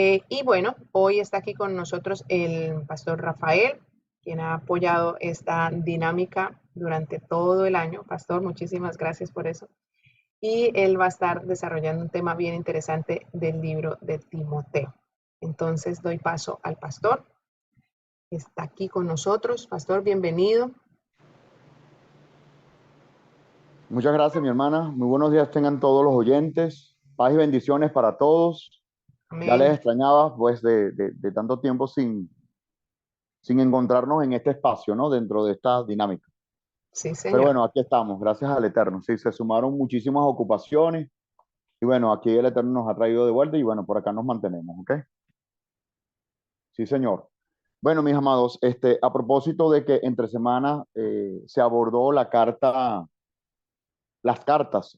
Y bueno, hoy está aquí con nosotros el pastor Rafael, quien ha apoyado esta dinámica durante todo el año. Pastor, muchísimas gracias por eso. Y él va a estar desarrollando un tema bien interesante del libro de Timoteo. Entonces doy paso al pastor, que está aquí con nosotros. Pastor, bienvenido. Muchas gracias, mi hermana. Muy buenos días tengan todos los oyentes. Paz y bendiciones para todos. Ya les Amén. extrañaba, pues, de tanto tiempo sin encontrarnos en este espacio, ¿no? Dentro de esta dinámica. Sí, Pero señor. bueno, aquí estamos, gracias al Eterno. Sí, se sumaron muchísimas ocupaciones y bueno, aquí el Eterno nos ha traído de vuelta y bueno, por acá nos mantenemos, ¿ok? Sí, señor. Bueno, mis amados, a propósito de que entre semanas se abordó las cartas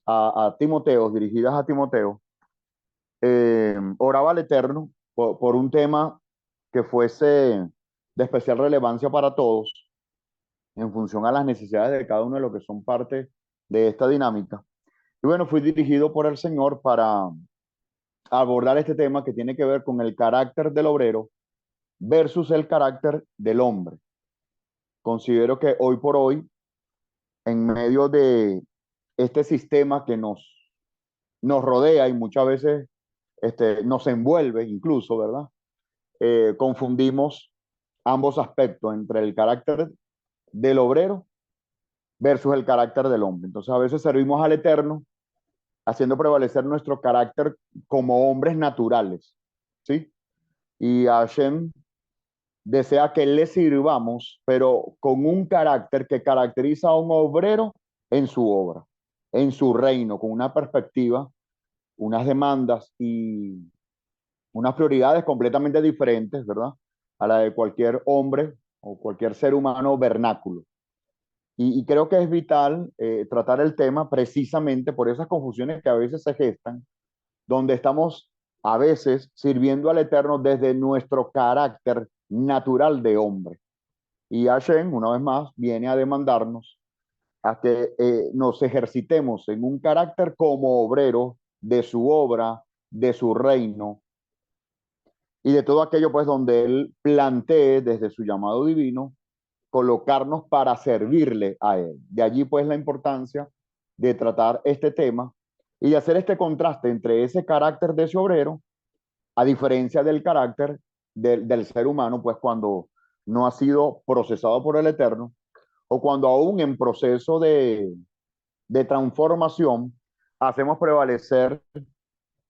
a Timoteo, dirigidas a Timoteo, oraba al Eterno por un tema que fuese de especial relevancia para todos en función a las necesidades de cada uno de los que son parte de esta dinámica. Y bueno, fui dirigido por el Señor para abordar este tema que tiene que ver con el carácter del obrero versus el carácter del hombre. Considero que hoy por hoy, en medio de este sistema que nos rodea y muchas veces nos envuelve incluso, ¿verdad? Confundimos ambos aspectos entre el carácter del obrero versus el carácter del hombre. Entonces a veces servimos al Eterno haciendo prevalecer nuestro carácter como hombres naturales, ¿sí? Y Hashem desea que le sirvamos, pero con un carácter que caracteriza a un obrero en su obra, en su reino, con una perspectiva, unas demandas y unas prioridades completamente diferentes, ¿verdad? A la de cualquier hombre o cualquier ser humano vernáculo. Y creo que es vital tratar el tema precisamente por esas confusiones que a veces se gestan, donde estamos a veces sirviendo al Eterno desde nuestro carácter natural de hombre. Y Hashem, una vez más, viene a demandarnos a que nos ejercitemos en un carácter como obrero de su obra, de su reino, y de todo aquello pues donde Él plantee desde su llamado divino colocarnos para servirle a Él. De allí pues la importancia de tratar este tema y de hacer este contraste entre ese carácter de ese obrero, a diferencia del carácter del ser humano, pues cuando no ha sido procesado por el Eterno o cuando aún en proceso de transformación hacemos prevalecer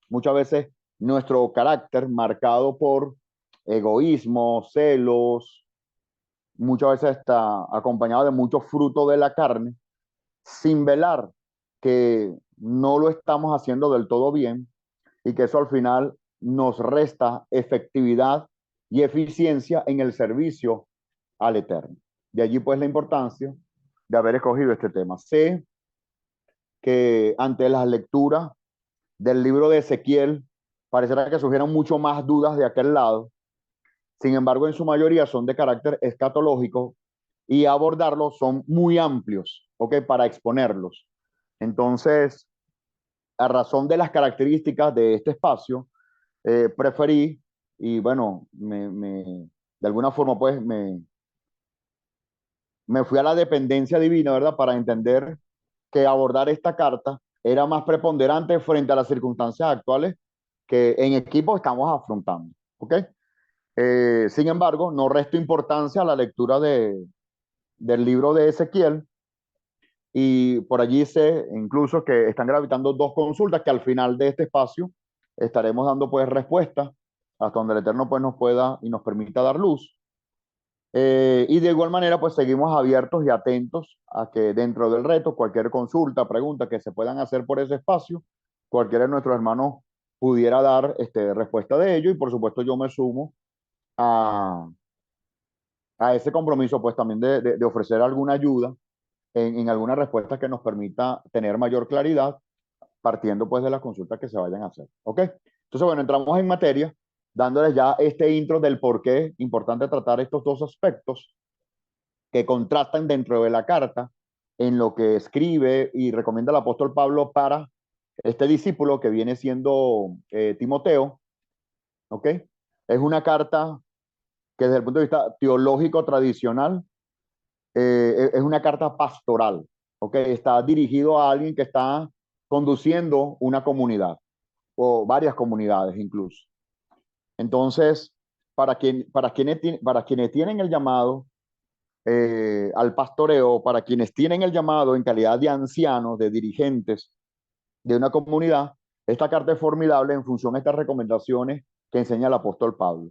muchas veces nuestro carácter marcado por egoísmo, celos, muchas veces está acompañado de muchos frutos de la carne, sin velar que no lo estamos haciendo del todo bien y que eso al final nos resta efectividad y eficiencia en el servicio al Eterno. De allí pues la importancia de haber escogido este tema. Sé que ante las lecturas del libro de Ezequiel pareciera que surgieron mucho más dudas de aquel lado. Sin embargo, en su mayoría son de carácter escatológico y abordarlos son muy amplios, ¿ok? Para exponerlos. Entonces, a razón de las características de este espacio, preferí y bueno, de alguna forma pues me fui a la dependencia divina, ¿verdad? Para entender que abordar esta carta era más preponderante frente a las circunstancias actuales que en equipo estamos afrontando, ¿ok? Sin embargo, no resto importancia a la lectura del libro de Ezequiel y por allí sé incluso que están gravitando dos consultas que al final de este espacio estaremos dando pues respuesta hasta donde el Eterno pues nos pueda y nos permita dar luz. Y de igual manera pues seguimos abiertos y atentos a que dentro del reto cualquier consulta, pregunta que se puedan hacer por ese espacio, cualquiera de nuestros hermanos pudiera dar respuesta de ello y por supuesto yo me sumo a, a ese compromiso pues también de ofrecer alguna ayuda en alguna respuesta que nos permita tener mayor claridad partiendo pues de las consultas que se vayan a hacer. ¿Ok? Entonces, bueno, entramos en materia dándoles ya este intro del por qué importante tratar estos dos aspectos que contrastan dentro de la carta en lo que escribe y recomienda el apóstol Pablo para este discípulo que viene siendo Timoteo, ¿ok? Es una carta que desde el punto de vista teológico tradicional es una carta pastoral, ¿ok? Está dirigido a alguien que está conduciendo una comunidad o varias comunidades incluso. Entonces, para quienes tienen el llamado al pastoreo, para quienes tienen el llamado en calidad de ancianos, de dirigentes de una comunidad, esta carta es formidable en función de estas recomendaciones que enseña el apóstol Pablo.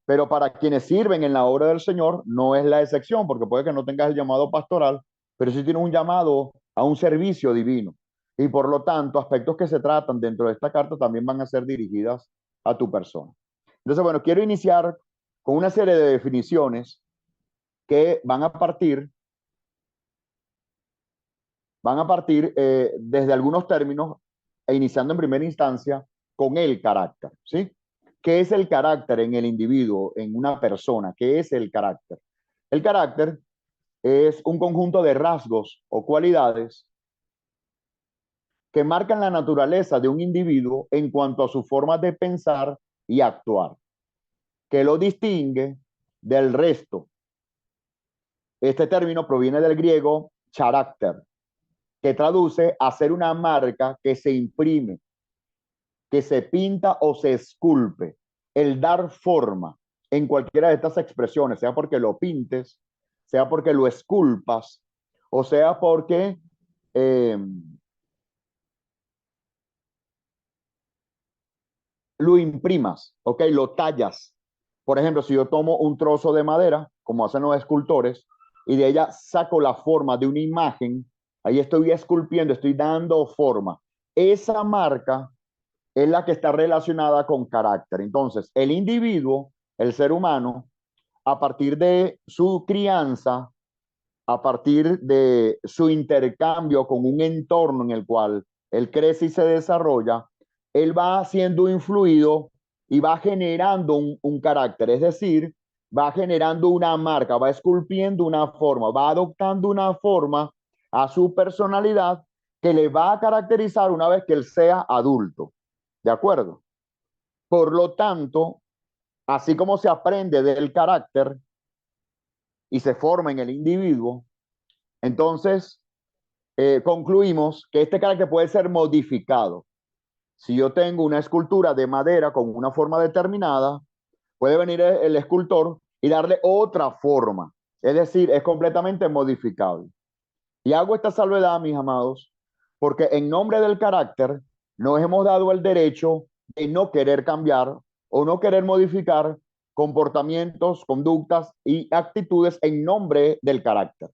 Pero para quienes sirven en la obra del Señor no es la excepción, porque puede que no tengas el llamado pastoral, pero sí tienes un llamado a un servicio divino. Y por lo tanto, aspectos que se tratan dentro de esta carta también van a ser dirigidas a tu persona. Entonces, bueno, quiero iniciar con una serie de definiciones que van a partir desde algunos términos e iniciando en primera instancia con el carácter, ¿sí? ¿Qué es el carácter en el individuo, en una persona? ¿Qué es el carácter? El carácter es un conjunto de rasgos o cualidades que marcan la naturaleza de un individuo en cuanto a su forma de pensar y actuar, que lo distingue del resto. Este término proviene del griego carácter, que traduce a ser una marca que se imprime, que se pinta o se esculpe, el dar forma en cualquiera de estas expresiones, sea porque lo pintes, sea porque lo esculpas, o sea porque eh, lo imprimas, ¿ok? Lo tallas. Por ejemplo, si yo tomo un trozo de madera, como hacen los escultores, y de ella saco la forma de una imagen, ahí estoy esculpiendo, estoy dando forma. Esa marca es la que está relacionada con carácter. Entonces, el individuo, el ser humano, a partir de su crianza, a partir de su intercambio con un entorno en el cual él crece y se desarrolla, él va siendo influido y va generando un carácter, es decir, va generando una marca, va esculpiendo una forma, va adoptando una forma a su personalidad que le va a caracterizar una vez que él sea adulto. ¿De acuerdo? Por lo tanto, así como se aprende del carácter y se forma en el individuo, entonces concluimos que este carácter puede ser modificado. Si yo tengo una escultura de madera con una forma determinada, puede venir el escultor y darle otra forma. Es decir, es completamente modificable. Y hago esta salvedad, mis amados, porque en nombre del carácter nos hemos dado el derecho de no querer cambiar o no querer modificar comportamientos, conductas y actitudes en nombre del carácter.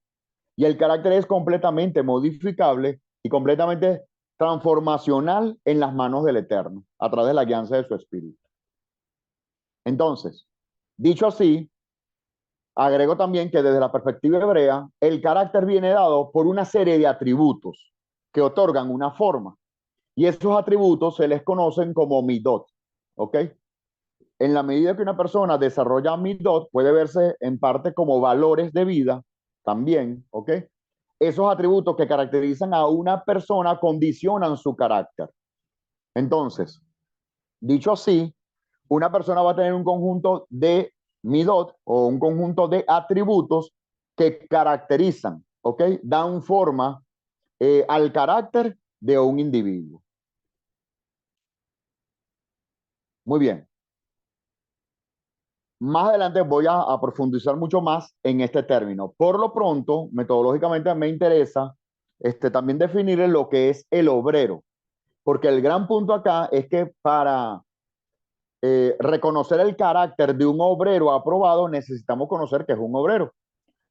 Y el carácter es completamente modificable y completamente transformacional en las manos del Eterno, a través de la guianza de su Espíritu. Entonces, dicho así, agrego también que desde la perspectiva hebrea, el carácter viene dado por una serie de atributos que otorgan una forma. Y esos atributos se les conocen como midot, ¿ok? En la medida que una persona desarrolla midot, puede verse en parte como valores de vida también, ¿ok? Esos atributos que caracterizan a una persona condicionan su carácter. Entonces, dicho así, una persona va a tener un conjunto de midot o un conjunto de atributos que caracterizan, ¿ok? Dan forma al carácter de un individuo. Muy bien. Más adelante voy a profundizar mucho más en este término. Por lo pronto, metodológicamente me interesa también definir lo que es el obrero, porque el gran punto acá es que para reconocer el carácter de un obrero aprobado necesitamos conocer que es un obrero.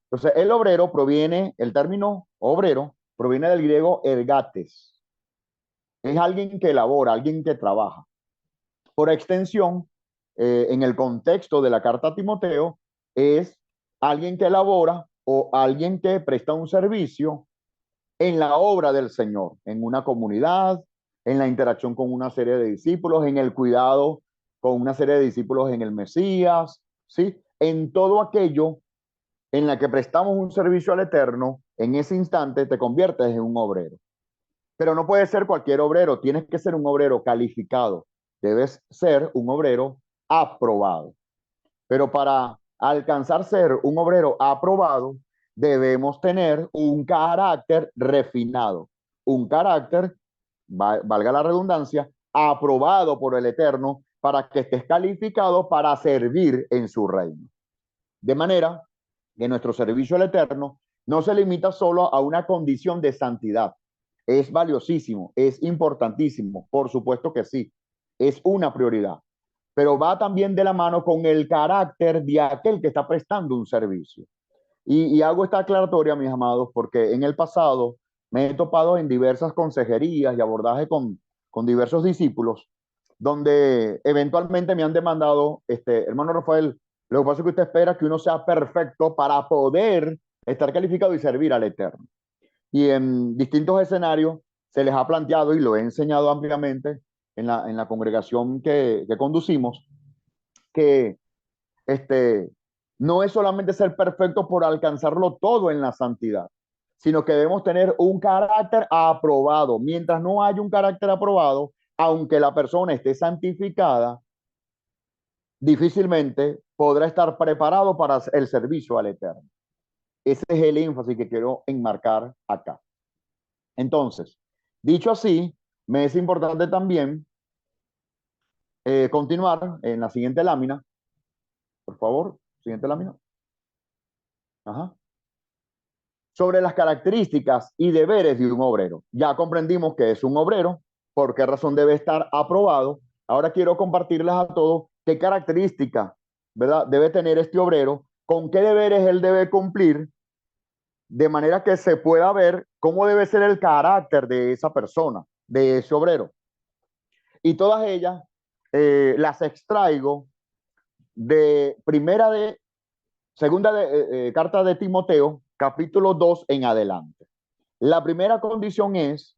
Entonces, el obrero proviene, el término obrero proviene del griego ergates. Es alguien que elabora, alguien que trabaja. Por extensión, en el contexto de la carta a Timoteo, es alguien que elabora o alguien que presta un servicio en la obra del Señor, en una comunidad, en la interacción con una serie de discípulos, en el cuidado con una serie de discípulos en el Mesías, ¿sí? En todo aquello en la que prestamos un servicio al Eterno, en ese instante te conviertes en un obrero. Pero no puede ser cualquier obrero, tienes que ser un obrero calificado. Debes ser un obrero aprobado. Pero para alcanzar ser un obrero aprobado, debemos tener un carácter refinado, un carácter, valga la redundancia, aprobado por el Eterno para que estés calificado para servir en su reino. De manera que nuestro servicio al Eterno no se limita solo a una condición de santidad. Es valiosísimo, es importantísimo, por supuesto que sí, es una prioridad, pero va también de la mano con el carácter de aquel que está prestando un servicio. Y hago esta aclaratoria, mis amados, porque en el pasado me he topado en diversas consejerías y abordaje con diversos discípulos, donde eventualmente me han demandado, hermano Rafael, lo que pasa es que usted espera que uno sea perfecto para poder estar calificado y servir al Eterno. Y en distintos escenarios se les ha planteado, y lo he enseñado ampliamente en la congregación que conducimos, que no es solamente ser perfecto por alcanzarlo todo en la santidad, sino que debemos tener un carácter aprobado. Mientras no haya un carácter aprobado, aunque la persona esté santificada, difícilmente podrá estar preparado para el servicio al Eterno. Ese es el énfasis que quiero enmarcar acá. Entonces, dicho así, me es importante también continuar en la siguiente lámina. Por favor, siguiente lámina. Ajá. Sobre las características y deberes de un obrero. Ya comprendimos que es un obrero, por qué razón debe estar aprobado. Ahora quiero compartirles a todos qué características, ¿verdad?, debe tener este obrero, con qué deberes él debe cumplir, de manera que se pueda ver cómo debe ser el carácter de esa persona, de ese obrero. Y todas ellas las extraigo de segunda carta de Timoteo, capítulo 2 en adelante. La primera condición es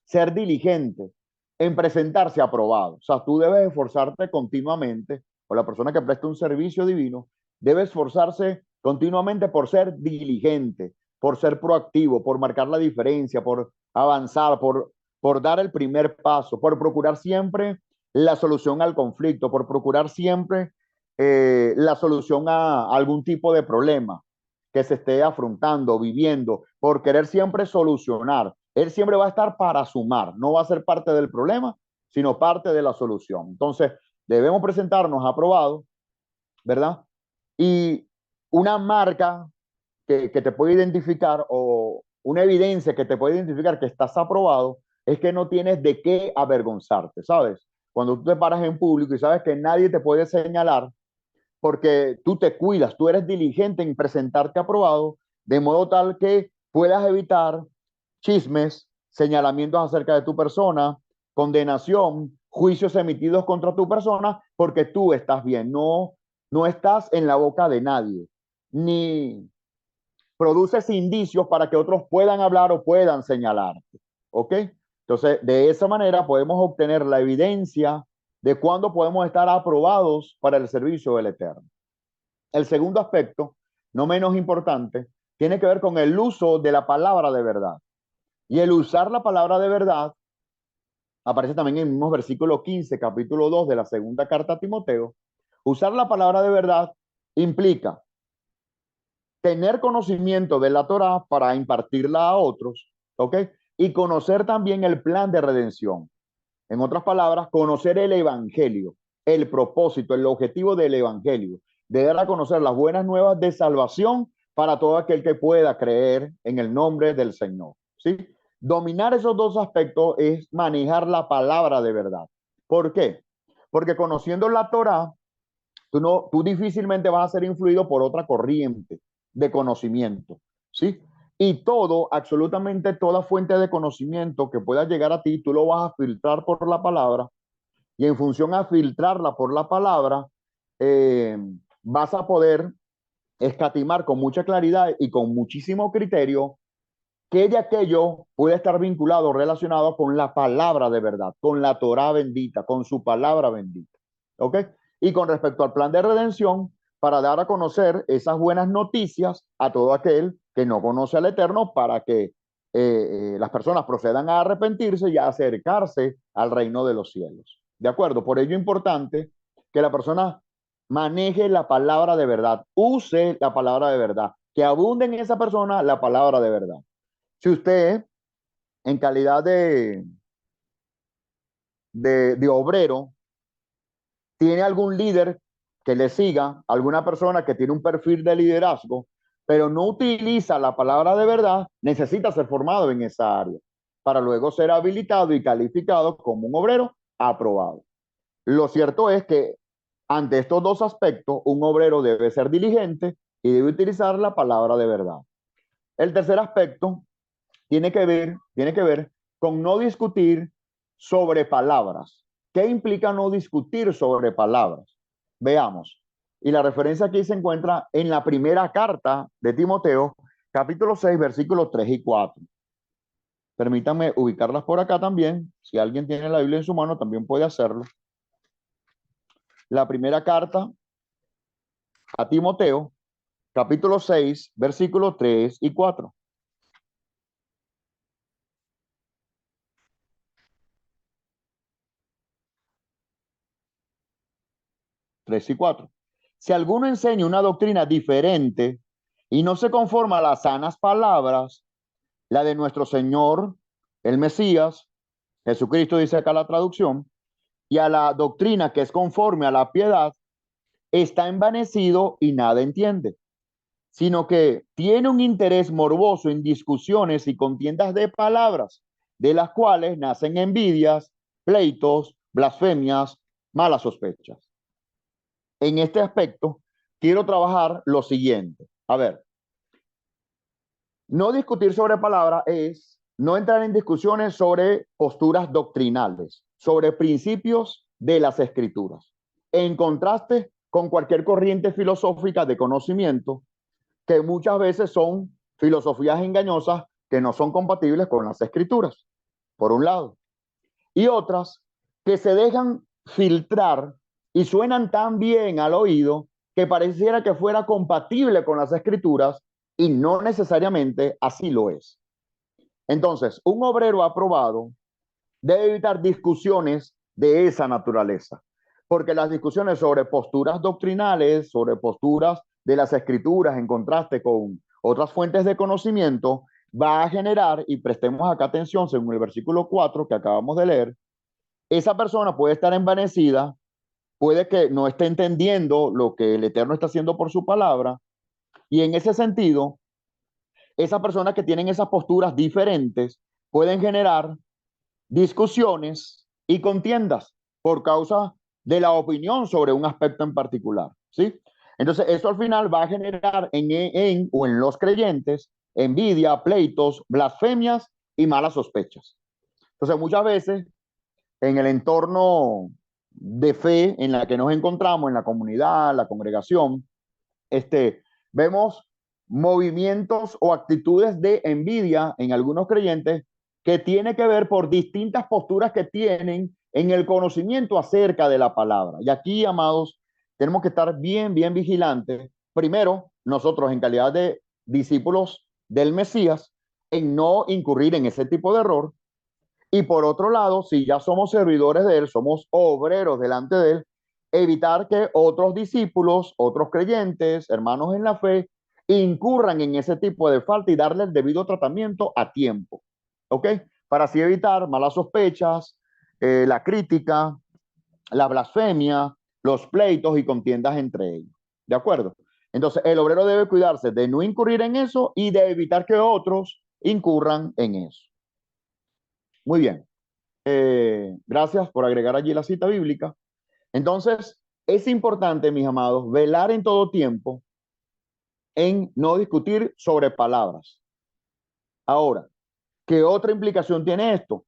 ser diligente en presentarse aprobado. O sea, tú debes esforzarte continuamente, o la persona que presta un servicio divino debe esforzarse continuamente por ser diligente, por ser proactivo, por marcar la diferencia, por avanzar, por dar el primer paso, por procurar siempre la solución al conflicto, por procurar siempre la solución a algún tipo de problema que se esté afrontando, viviendo, por querer siempre solucionar. Él siempre va a estar para sumar, no va a ser parte del problema, sino parte de la solución. Entonces, debemos presentarnos aprobados, ¿verdad? Y una marca que te puede identificar o una evidencia que te puede identificar que estás aprobado es que no tienes de qué avergonzarte, ¿sabes? Cuando tú te paras en público y sabes que nadie te puede señalar, porque tú te cuidas, tú eres diligente en presentarte aprobado, de modo tal que puedas evitar chismes, señalamientos acerca de tu persona, condenación, juicios emitidos contra tu persona, porque tú estás bien, no estás en la boca de nadie, ni produces indicios para que otros puedan hablar o puedan señalarte, ¿ok? Entonces, de esa manera podemos obtener la evidencia de cuándo podemos estar aprobados para el servicio del Eterno. El segundo aspecto, no menos importante, tiene que ver con el uso de la palabra de verdad. Y el usar la palabra de verdad aparece también en el mismo versículo 15, capítulo 2 de la segunda carta a Timoteo. Usar la palabra de verdad implica tener conocimiento de la Torá para impartirla a otros, ¿ok? Y conocer también el plan de redención. En otras palabras, conocer el evangelio, el propósito, el objetivo del evangelio, de dar a conocer las buenas nuevas de salvación para todo aquel que pueda creer en el nombre del Señor, ¿sí? Dominar esos dos aspectos es manejar la palabra de verdad. ¿Por qué? Porque conociendo la Torá, tú difícilmente vas a ser influido por otra corriente de conocimiento, ¿sí? Y todo, absolutamente toda fuente de conocimiento que pueda llegar a ti, tú lo vas a filtrar por la palabra, y en función a filtrarla por la palabra, eh, vas a poder escatimar con mucha claridad y con muchísimo criterio que de aquello puede estar vinculado, relacionado con la palabra de verdad, con la Torá bendita, con su palabra bendita. ¿Ok? Y con respecto al plan de redención, para dar a conocer esas buenas noticias a todo aquel que no conoce al Eterno, para que las personas procedan a arrepentirse y a acercarse al reino de los cielos. ¿De acuerdo? Por ello es importante que la persona maneje la palabra de verdad, use la palabra de verdad, que abunde en esa persona la palabra de verdad. Si usted, en calidad de obrero, tiene algún líder que le siga, alguna persona que tiene un perfil de liderazgo, pero no utiliza la palabra de verdad, necesita ser formado en esa área para luego ser habilitado y calificado como un obrero aprobado. Lo cierto es que ante estos dos aspectos, un obrero debe ser diligente y debe utilizar la palabra de verdad. El tercer aspecto tiene que ver con no discutir sobre palabras. ¿Qué implica no discutir sobre palabras? Veamos. Y la referencia aquí se encuentra en la primera carta de Timoteo, capítulo 6, versículos 3 y 4. Permítanme ubicarlas por acá también. Si alguien tiene la Biblia en su mano, también puede hacerlo. La primera carta a Timoteo, capítulo 6, versículos 3 y 4. 3 y 4. Si alguno enseña una doctrina diferente y no se conforma a las sanas palabras, la de nuestro Señor, el Mesías, Jesucristo dice acá la traducción, y a la doctrina que es conforme a la piedad, está envanecido y nada entiende, sino que tiene un interés morboso en discusiones y contiendas de palabras, de las cuales nacen envidias, pleitos, blasfemias, malas sospechas. En este aspecto, quiero trabajar lo siguiente. A ver, no discutir sobre palabra es no entrar en discusiones sobre posturas doctrinales, sobre principios de las escrituras, en contraste con cualquier corriente filosófica de conocimiento que muchas veces son filosofías engañosas que no son compatibles con las escrituras, por un lado, y otras que se dejan filtrar y suenan tan bien al oído que pareciera que fuera compatible con las escrituras y no necesariamente así lo es. Entonces, un obrero aprobado debe evitar discusiones de esa naturaleza, porque las discusiones sobre posturas doctrinales, sobre posturas de las escrituras en contraste con otras fuentes de conocimiento, va a generar, y prestemos acá atención según el versículo 4 que acabamos de leer, esa persona puede estar envanecida, puede que no esté entendiendo lo que el Eterno está haciendo por su palabra, y en ese sentido, esas personas que tienen esas posturas diferentes pueden generar discusiones y contiendas por causa de la opinión sobre un aspecto en particular, ¿sí? Entonces, eso al final va a generar en o en los creyentes envidia, pleitos, blasfemias y malas sospechas. Entonces, muchas veces en el entorno de fe en la que nos encontramos, en la comunidad, la congregación, vemos movimientos o actitudes de envidia en algunos creyentes que tiene que ver por distintas posturas que tienen en el conocimiento acerca de la palabra. Y aquí, amados, tenemos que estar bien, bien vigilantes. Primero, nosotros en calidad de discípulos del Mesías, en no incurrir en ese tipo de error. Y por otro lado, si ya somos servidores de Él, somos obreros delante de Él, evitar que otros discípulos, otros creyentes, hermanos en la fe, incurran en ese tipo de falta y darle el debido tratamiento a tiempo. ¿Ok? Para así evitar malas sospechas, la crítica, la blasfemia, los pleitos y contiendas entre ellos. ¿De acuerdo? Entonces, el obrero debe cuidarse de no incurrir en eso y de evitar que otros incurran en eso. Muy bien. Gracias por agregar allí la cita bíblica. Entonces, es importante, mis amados, velar en todo tiempo en no discutir sobre palabras. Ahora, ¿qué otra implicación tiene esto?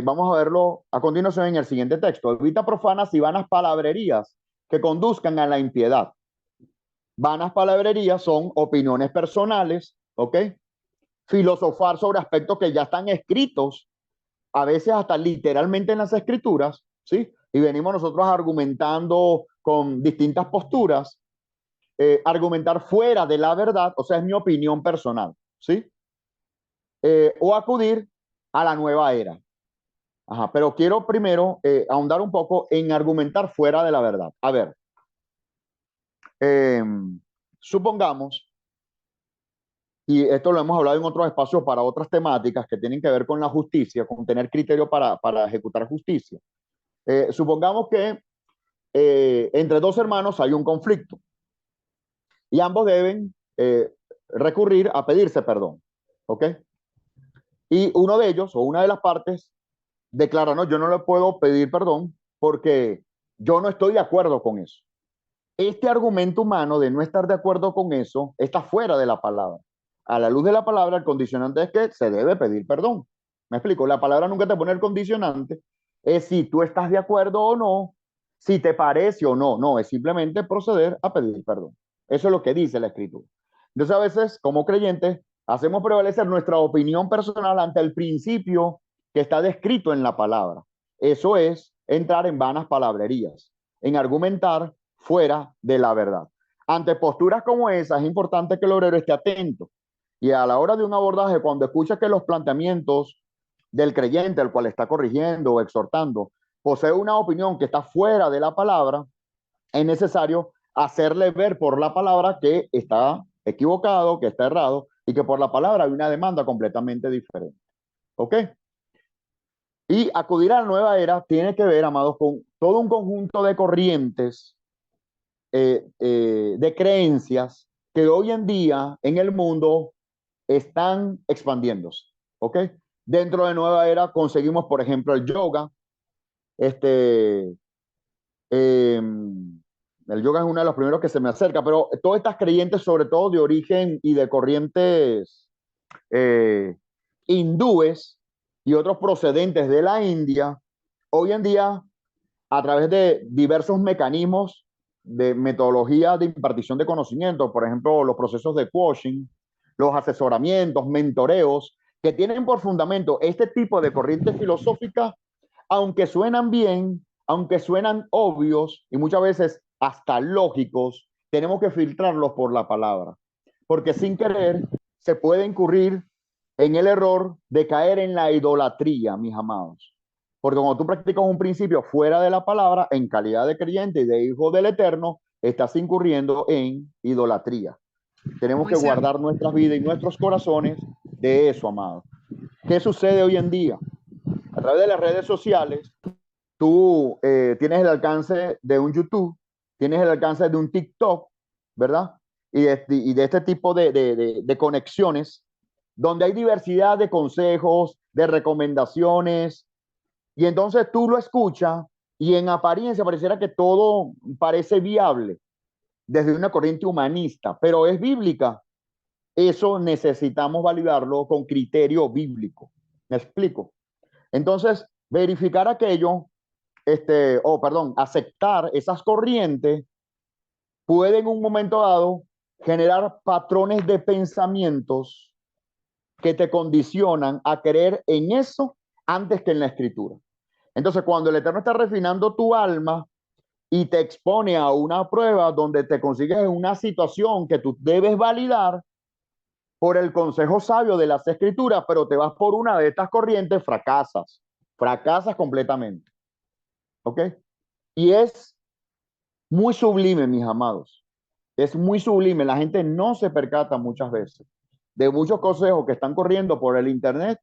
Vamos a verlo a continuación en el siguiente texto. Evita profanas y vanas palabrerías que conduzcan a la impiedad. Vanas palabrerías son opiniones personales, ¿ok? Filosofar sobre aspectos que ya están escritos, a veces hasta literalmente en las escrituras, ¿sí? Y venimos nosotros argumentando con distintas posturas, argumentar fuera de la verdad, o sea, es mi opinión personal, ¿sí? O acudir a la nueva era, Ajá, pero quiero primero ahondar un poco en argumentar fuera de la verdad. A ver, eh, supongamos, y esto lo hemos hablado en otros espacios para otras temáticas que tienen que ver con la justicia, con tener criterio para ejecutar justicia. Supongamos que entre dos hermanos hay un conflicto y ambos deben recurrir a pedirse perdón, ¿ok? Y uno de ellos o una de las partes declara, no, yo no le puedo pedir perdón porque yo no estoy de acuerdo con eso. Este argumento humano de no estar de acuerdo con eso está fuera de la palabra. A la luz de la palabra, el condicionante es que se debe pedir perdón. ¿Me explico? La palabra nunca te pone el condicionante. Es si tú estás de acuerdo o no, si te parece o no. No, es simplemente proceder a pedir perdón. Eso es lo que dice la Escritura. Entonces, a veces, como creyentes, hacemos prevalecer nuestra opinión personal ante el principio que está descrito en la palabra. Eso es entrar en vanas palabrerías, en argumentar fuera de la verdad. Ante posturas como esas, es importante que el obrero esté atento y a la hora de un abordaje, cuando escucha que los planteamientos del creyente, al cual está corrigiendo o exhortando, posee una opinión que está fuera de la palabra, es necesario hacerle ver por la palabra que está equivocado, que está errado y que por la palabra hay una demanda completamente diferente. ¿Ok? Y acudir a la nueva era tiene que ver, amados, con todo un conjunto de corrientes, de creencias que hoy en día en el mundo están expandiéndose. ¿Ok? Dentro de nueva era conseguimos, por ejemplo, el yoga. Este, el yoga es uno de los primeros que se me acerca, pero todas estas creyentes, sobre todo de origen y de corrientes eh, hindúes y otros procedentes de la India, hoy en día, a través de diversos mecanismos de metodología de impartición de conocimiento, por ejemplo, los procesos de coaching, los asesoramientos, mentoreos, que tienen por fundamento este tipo de corrientes filosóficas, aunque suenan bien, aunque suenan obvios y muchas veces hasta lógicos, tenemos que filtrarlos por la palabra, porque sin querer se puede incurrir en el error de caer en la idolatría, mis amados. Porque cuando tú practicas un principio fuera de la palabra, en calidad de creyente y de hijo del Eterno, estás incurriendo en idolatría. Tenemos que guardar nuestras vidas y nuestros corazones de eso, amados. ¿Qué sucede hoy en día? A través de las redes sociales, tú tienes el alcance de un YouTube, tienes el alcance de un TikTok, ¿verdad? Y de este tipo de conexiones, donde hay diversidad de consejos, de recomendaciones, y entonces tú lo escuchas y en apariencia pareciera que todo parece viable desde una corriente humanista, pero es bíblica. Eso necesitamos validarlo con criterio bíblico. ¿Me explico? Entonces, verificar aquello, perdón, aceptar esas corrientes puede en un momento dado generar patrones de pensamientos que te condicionan a creer en eso antes que en la escritura. Entonces, cuando el Eterno está refinando tu alma y te expone a una prueba donde te consigues en una situación que tú debes validar por el consejo sabio de las escrituras, pero te vas por una de estas corrientes, fracasas completamente. ¿Ok? Y es muy sublime, mis amados. Es muy sublime. La gente no se percata muchas veces de muchos consejos que están corriendo por el internet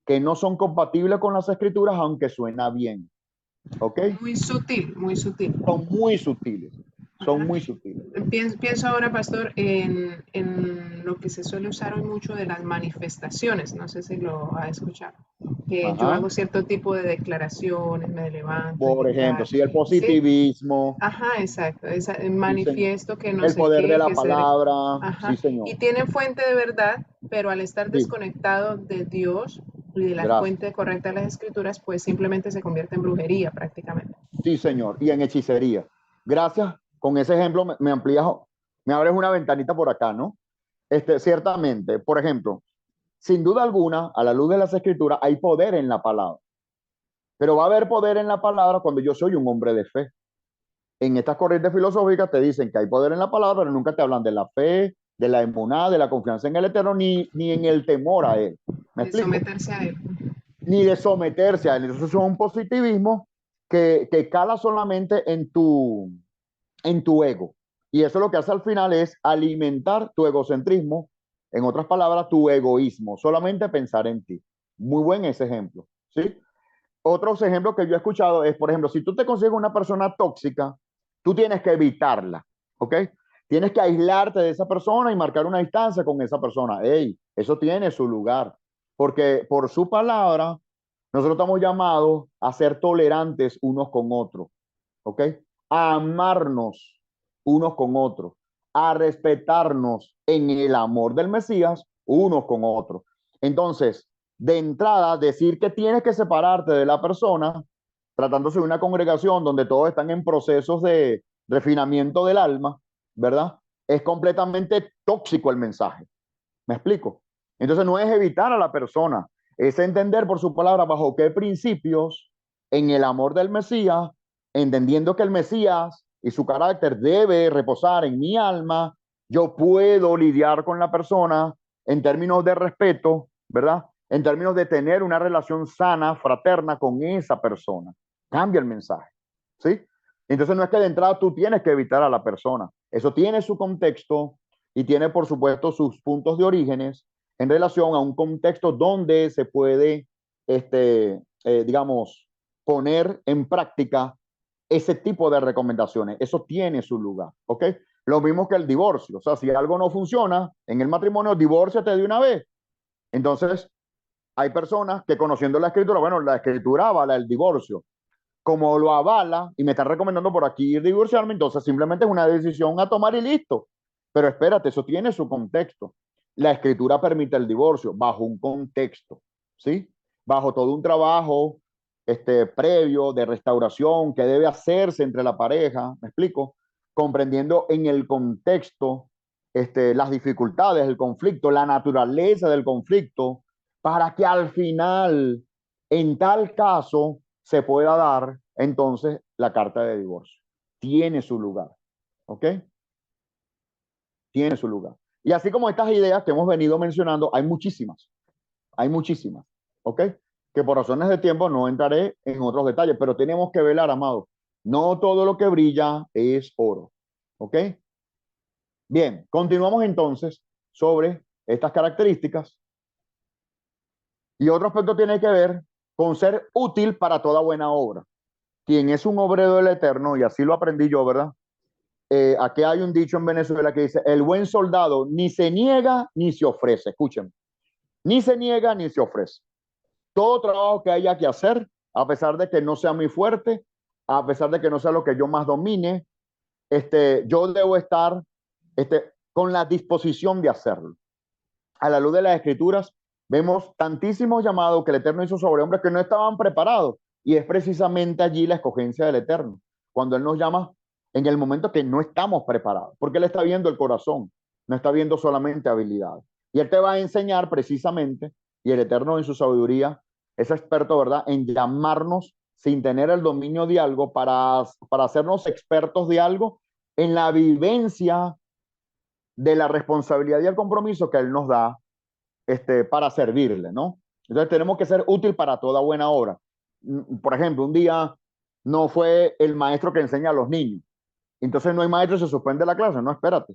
que no son compatibles con las escrituras, aunque suena bien. ¿Ok? Muy sutil, muy sutil. Son muy sutiles. Son muy sutiles. Pienso ahora, pastor, en lo que se suele usar hoy mucho de las manifestaciones. No sé si lo ha escuchado. Que yo Ajá. hago cierto tipo de declaraciones, me levanto Por y ejemplo, tal. sí, el Sí, positivismo, ajá, exacto. sí, señor. Manifiesto que no El sé poder de qué, la que seré. palabra, sí, Ajá. Y señor. tienen fuente de verdad, pero al estar Sí, desconectado de Dios y de la gracias. fuente correcta de las escrituras, pues simplemente se convierte en brujería prácticamente. Sí, señor. Y en hechicería. Gracias. Con ese ejemplo me amplías, me abres una ventanita por acá, ¿no? Ciertamente, por ejemplo, sin duda alguna, a la luz de las escrituras, hay poder en la palabra. Pero va a haber poder en la palabra cuando yo soy un hombre de fe. En estas corrientes filosóficas te dicen que hay poder en la palabra, pero nunca te hablan de la fe, de la emuná, de la confianza en el Eterno, ni en el temor a Él. ¿Me De explico? someterse a él. ni de someterse a él. Entonces es un positivismo que cala solamente en tu ego. Y eso lo que hace al final es alimentar tu egocentrismo, en otras palabras, tu egoísmo, solamente pensar en ti. Muy buen ese ejemplo, ¿sí? Otros ejemplos que yo he escuchado es, por ejemplo, si tú te consigues una persona tóxica, tú tienes que evitarla, ¿ok? Tienes que aislarte de esa persona y marcar una distancia con esa persona. Ey, eso tiene su lugar, porque por su palabra, nosotros estamos llamados a ser tolerantes unos con otros, ¿ok? A amarnos unos con otros, a respetarnos en el amor del Mesías unos con otros. Entonces, de entrada, decir que tienes que separarte de la persona, tratándose de una congregación donde todos están en procesos de refinamiento del alma, ¿verdad? Es completamente tóxico el mensaje. ¿Me explico? Entonces no es evitar a la persona, es entender por su palabra bajo qué principios en el amor del Mesías, entendiendo que el Mesías y su carácter debe reposar en mi alma, yo puedo lidiar con la persona en términos de respeto, ¿verdad? En términos de tener una relación sana, fraterna con esa persona. Cambia el mensaje, ¿sí? Entonces no es que de entrada tú tienes que evitar a la persona, eso tiene su contexto, y tiene, por supuesto, sus puntos de orígenes en relación a un contexto donde se puede, digamos, poner en práctica ese tipo de recomendaciones. Eso tiene su lugar, ¿ok? Lo mismo que el divorcio. O sea, si algo no funciona en el matrimonio, divórciate de una vez. Entonces, hay personas que conociendo la escritura, bueno, la escritura avala el divorcio. Como lo avala y me están recomendando por aquí divorciarme, entonces simplemente es una decisión a tomar y listo. Pero espérate, eso tiene su contexto. La escritura permite el divorcio bajo un contexto, ¿sí? Bajo todo un trabajo previo de restauración que debe hacerse entre la pareja, ¿me explico? Comprendiendo en el contexto las dificultades, el conflicto, la naturaleza del conflicto, para que al final, en tal caso, se pueda dar entonces la carta de divorcio. Tiene su lugar, ¿ok? Tiene su lugar. Y así como estas ideas que hemos venido mencionando, hay muchísimas, ¿ok? Que por razones de tiempo no entraré en otros detalles, pero tenemos que velar, amados. No todo lo que brilla es oro, ¿ok? Bien, continuamos entonces sobre estas características. Y otro aspecto tiene que ver con ser útil para toda buena obra. Quien es un obrero del Eterno, y así lo aprendí yo, ¿verdad? Aquí hay un dicho en Venezuela que dice, el buen soldado ni se niega ni se ofrece. Escuchen, ni se niega ni se ofrece. Todo trabajo que haya que hacer, a pesar de que no sea muy fuerte, a pesar de que no sea lo que yo más domine, yo debo estar con la disposición de hacerlo. A la luz de las escrituras, vemos tantísimos llamados que el Eterno hizo sobre hombres que no estaban preparados. Y es precisamente allí la escogencia del Eterno, cuando Él nos llama en el momento que no estamos preparados, porque Él está viendo el corazón, no está viendo solamente habilidades. Y Él te va a enseñar precisamente, y el Eterno en su sabiduría es experto, ¿verdad?, en llamarnos sin tener el dominio de algo para hacernos expertos de algo en la vivencia de la responsabilidad y el compromiso que Él nos da para servirle, ¿no? Entonces tenemos que ser útil para toda buena obra. Por ejemplo, un día no fue el maestro que enseña a los niños. Entonces no hay maestro y se suspende la clase. No, espérate.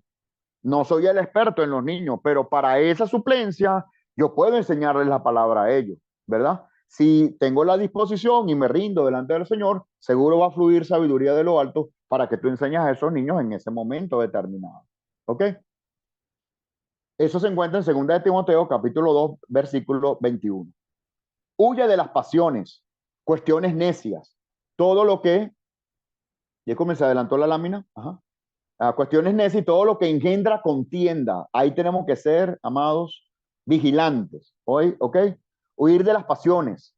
No soy el experto en los niños, pero para esa suplencia yo puedo enseñarles la palabra a ellos, ¿verdad? Si tengo la disposición y me rindo delante del Señor, seguro va a fluir sabiduría de lo alto para que tú enseñes a esos niños en ese momento determinado. ¿Ok? Eso se encuentra en 2 de Timoteo, capítulo 2, versículo 21. Huye de las pasiones, cuestiones necias, todo lo que, ya comencé, adelantó la lámina, ajá. Cuestiones necias y todo lo que engendra contienda. Ahí tenemos que ser, amados, vigilantes. Hoy, ¿ok? Huir de las pasiones.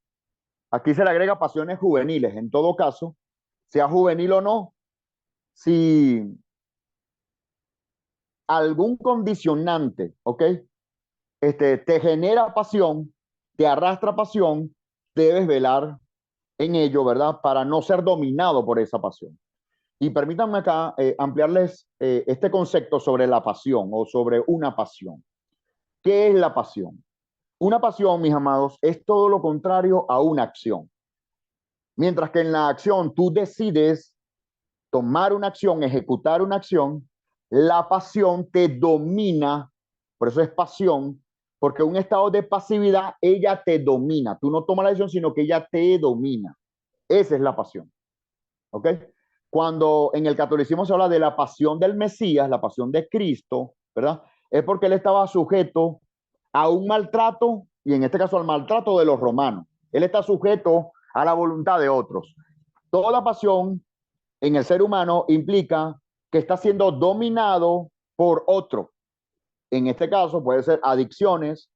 Aquí se le agrega pasiones juveniles. En todo caso, sea juvenil o no, si algún condicionante, ¿ok? Te genera pasión, te arrastra pasión, debes velar en ello, ¿verdad? Para no ser dominado por esa pasión. Y permítanme acá ampliarles este concepto sobre la pasión o sobre una pasión. ¿Qué es la pasión? Una pasión, mis amados, es todo lo contrario a una acción. Mientras que en la acción tú decides tomar una acción, ejecutar una acción, la pasión te domina, por eso es pasión, porque un estado de pasividad, ella te domina. Tú no tomas la decisión, sino que ella te domina. Esa es la pasión. ¿Ok? Cuando en el catolicismo se habla de la pasión del Mesías, la pasión de Cristo, ¿verdad? Es porque él estaba sujeto a un maltrato, y en este caso al maltrato de los romanos. Él está sujeto a la voluntad de otros. Toda pasión en el ser humano implica que está siendo dominado por otro. En este caso puede ser adicciones,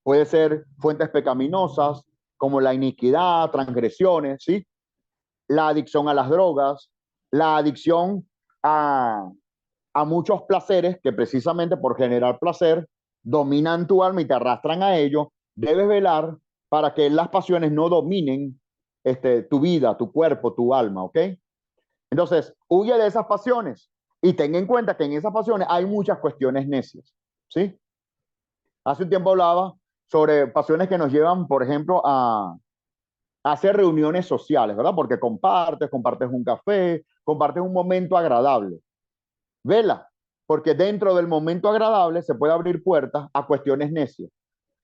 puede ser fuentes pecaminosas como la iniquidad, transgresiones, ¿sí? La adicción a las drogas, la adicción a, a muchos placeres que precisamente por generar placer dominan tu alma y te arrastran a ello. Debes velar para que las pasiones no dominen tu vida, tu cuerpo, tu alma, ¿ok? Entonces, huye de esas pasiones y ten en cuenta que en esas pasiones hay muchas cuestiones necias, ¿sí? Hace un tiempo hablaba sobre pasiones que nos llevan, por ejemplo, a hacer reuniones sociales, ¿verdad? Porque compartes un café, compartes un momento agradable. Vela, porque dentro del momento agradable se puede abrir puertas a cuestiones necias.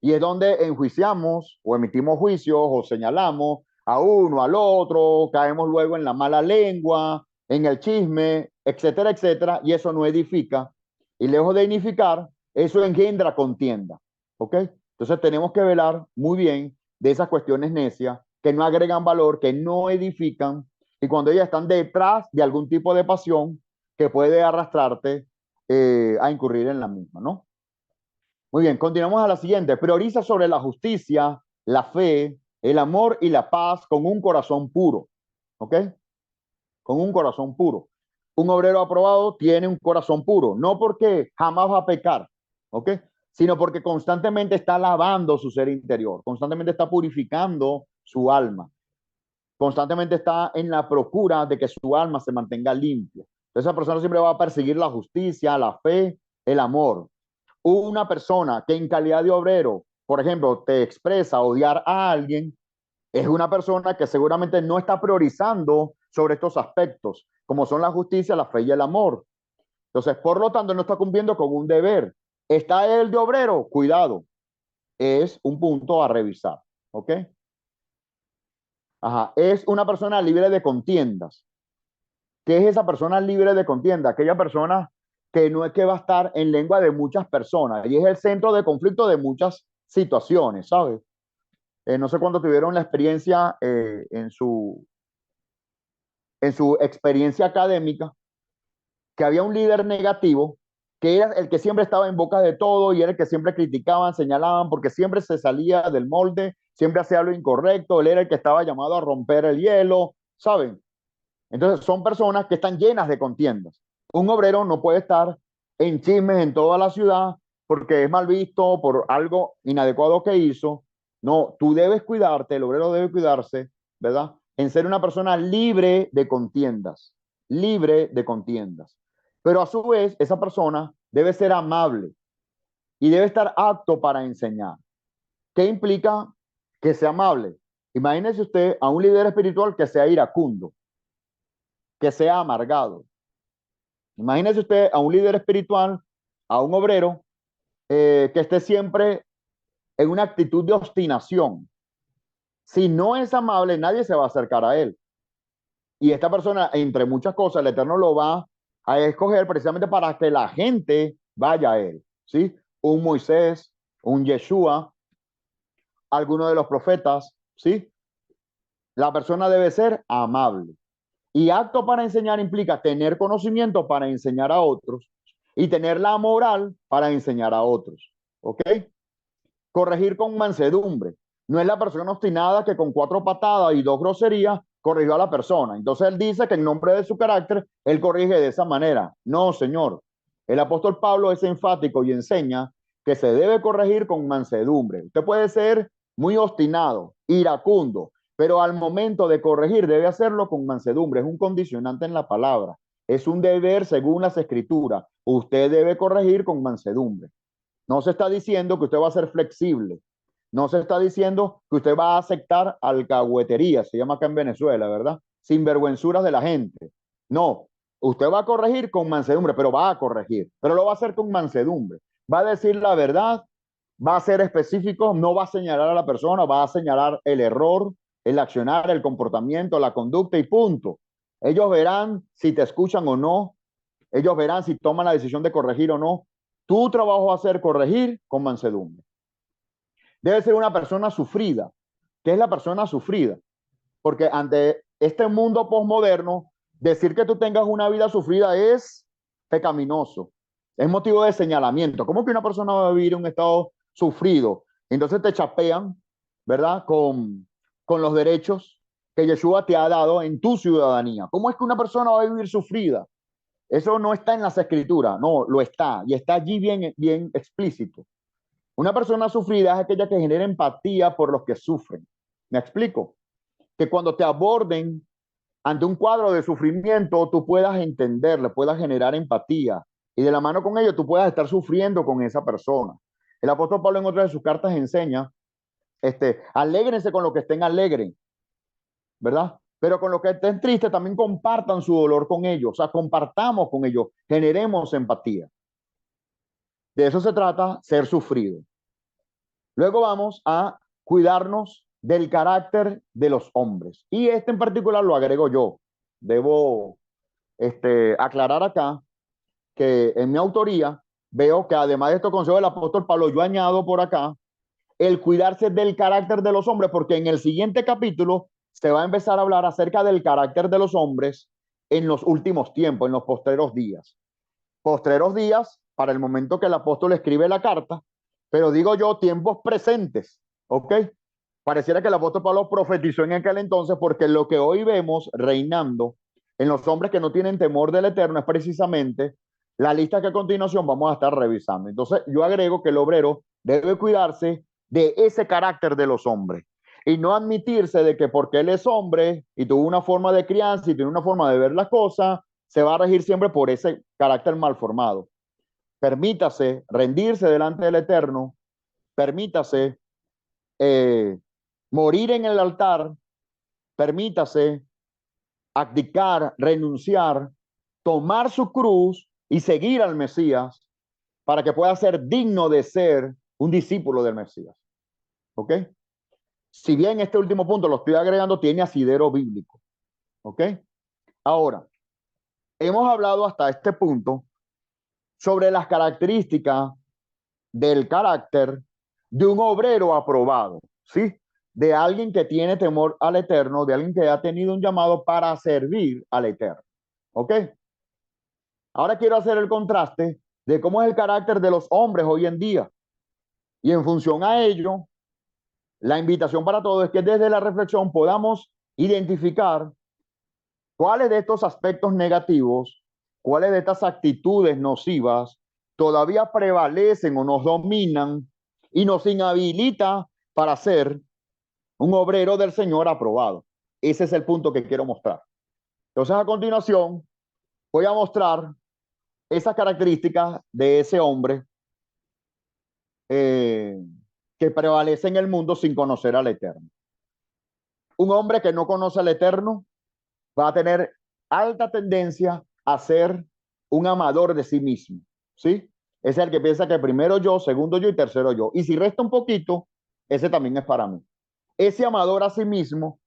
Y es donde enjuiciamos o emitimos juicios o señalamos a uno, al otro, caemos luego en la mala lengua, en el chisme, etcétera, etcétera, y eso no edifica. Y lejos de edificar, eso engendra contienda. ¿Ok? Entonces tenemos que velar muy bien de esas cuestiones necias que no agregan valor, que no edifican, y cuando ellas están detrás de algún tipo de pasión que puede arrastrarte a incurrir en la misma, ¿no? Muy bien, continuamos a la siguiente. Prioriza sobre la justicia, la fe, el amor y la paz con un corazón puro. ¿Ok? Con un corazón puro. Un obrero aprobado tiene un corazón puro, no porque jamás va a pecar, ¿ok? Sino porque constantemente está lavando su ser interior, constantemente está purificando su alma, constantemente está en la procura de que su alma se mantenga limpia. Entonces, esa persona siempre va a perseguir la justicia, la fe, el amor. Una persona que en calidad de obrero, por ejemplo, te expresa odiar a alguien, es una persona que seguramente no está priorizando sobre estos aspectos, como son la justicia, la fe y el amor. Entonces, por lo tanto, no está cumpliendo con un deber. ¿Está él de obrero? Cuidado, es un punto a revisar. ¿Ok? Ajá. Es una persona libre de contiendas. ¿Qué es esa persona libre de contienda? Aquella persona que no es que va a estar en lengua de muchas personas y es el centro de conflicto de muchas situaciones, ¿sabes? No sé cuándo tuvieron la experiencia en su experiencia académica, que había un líder negativo, que era el que siempre estaba en boca de todo y era el que siempre criticaban, señalaban, porque siempre se salía del molde, siempre hacía lo incorrecto, él era el que estaba llamado a romper el hielo, ¿saben? Entonces son personas que están llenas de contiendas. Un obrero no puede estar en chismes en toda la ciudad porque es mal visto por algo inadecuado que hizo. No, tú debes cuidarte, el obrero debe cuidarse, ¿verdad? En ser una persona libre de contiendas. Pero a su vez, esa persona debe ser amable y debe estar apto para enseñar. ¿Qué implica que sea amable? Imagínese usted a un líder espiritual que sea iracundo, que sea amargado. Imagínese usted a un líder espiritual, a un obrero, que esté siempre en una actitud de obstinación. Si no es amable, nadie se va a acercar a él. Y esta persona, entre muchas cosas, el Eterno lo va a escoger precisamente para que la gente vaya a él. ¿Sí? Un Moisés, un Yeshua, alguno de los profetas. ¿Sí? La persona debe ser amable. Y apto para enseñar implica tener conocimiento para enseñar a otros y tener la moral para enseñar a otros. ¿Ok? Corregir con mansedumbre. No es la persona obstinada que con 4 patadas y 2 groserías corrigió a la persona. Entonces él dice que en nombre de su carácter, él corrige de esa manera. No, señor. El apóstol Pablo es enfático y enseña que se debe corregir con mansedumbre. Usted puede ser muy obstinado, iracundo, pero al momento de corregir debe hacerlo con mansedumbre. Es un condicionante en la palabra. Es un deber según las escrituras. Usted debe corregir con mansedumbre. No se está diciendo que usted va a ser flexible. No se está diciendo que usted va a aceptar alcahuetería, se llama acá en Venezuela, ¿verdad? Sinvergüenzuras de la gente. No, usted va a corregir con mansedumbre, pero va a corregir, pero lo va a hacer con mansedumbre. Va a decir la verdad, va a ser específico, no va a señalar a la persona, va a señalar el error, el accionar, el comportamiento, la conducta y punto. Ellos verán si te escuchan o no, ellos verán si toman la decisión de corregir o no. Tu trabajo va a ser corregir con mansedumbre. Debe ser una persona sufrida. ¿Qué es la persona sufrida? Porque ante este mundo posmoderno, decir que tú tengas una vida sufrida es pecaminoso, es motivo de señalamiento. ¿Cómo que una persona va a vivir en un estado sufrido? Entonces te chapean, ¿verdad? Con los derechos que Yeshua te ha dado en tu ciudadanía. ¿Cómo es que una persona va a vivir sufrida? Eso no está en las escrituras, no, lo está, y está allí bien, bien explícito. Una persona sufrida es aquella que genera empatía por los que sufren. ¿Me explico? Que cuando te aborden ante un cuadro de sufrimiento, tú puedas entenderle, puedas generar empatía y de la mano con ello tú puedas estar sufriendo con esa persona. El apóstol Pablo en otra de sus cartas enseña, alégrense con lo que estén alegres, ¿verdad? Pero con lo que estén tristes también compartan su dolor con ellos, o sea, compartamos con ellos, generemos empatía. De eso se trata, ser sufrido. Luego vamos a cuidarnos del carácter de los hombres. Y este en particular lo agrego yo. Debo aclarar acá que en mi autoría veo que además de estos consejos del apóstol Pablo, yo añado por acá el cuidarse del carácter de los hombres, porque en el siguiente capítulo se va a empezar a hablar acerca del carácter de los hombres en los últimos tiempos, en los postreros días. Postreros días para el momento que el apóstol escribe la carta, pero digo yo tiempos presentes, ¿ok? Pareciera que el apóstol Pablo profetizó en aquel entonces porque lo que hoy vemos reinando en los hombres que no tienen temor del Eterno es precisamente la lista que a continuación vamos a estar revisando. Entonces yo agrego que el obrero debe cuidarse de ese carácter de los hombres y no admitirse de que porque él es hombre y tuvo una forma de crianza y tiene una forma de ver las cosas, se va a regir siempre por ese carácter mal formado. Permítase rendirse delante del Eterno, permítase morir en el altar, permítase abdicar, renunciar, tomar su cruz y seguir al Mesías para que pueda ser digno de ser un discípulo del Mesías. ¿Ok? Si bien este último punto lo estoy agregando, tiene asidero bíblico. ¿Ok? Ahora, hemos hablado hasta este punto sobre las características del carácter de un obrero aprobado, ¿sí? De alguien que tiene temor al Eterno, de alguien que ha tenido un llamado para servir al Eterno. ¿Ok? Ahora quiero hacer el contraste de cómo es el carácter de los hombres hoy en día. Y en función a ello, la invitación para todos es que desde la reflexión podamos identificar cuáles de estos aspectos negativos, cuáles de estas actitudes nocivas todavía prevalecen o nos dominan y nos inhabilita para ser un obrero del Señor aprobado. Ese es el punto que quiero mostrar. Entonces, a continuación, voy a mostrar esas características de ese hombre eh, que prevalece en el mundo sin conocer al Eterno. Un hombre que no conoce al Eterno va a tener alta tendencia a ser un amador de sí mismo, ¿sí? Es el que piensa que primero yo, segundo yo y tercero yo. Y si resta un poquito, ese también es para mí. Ese amador a sí mismo,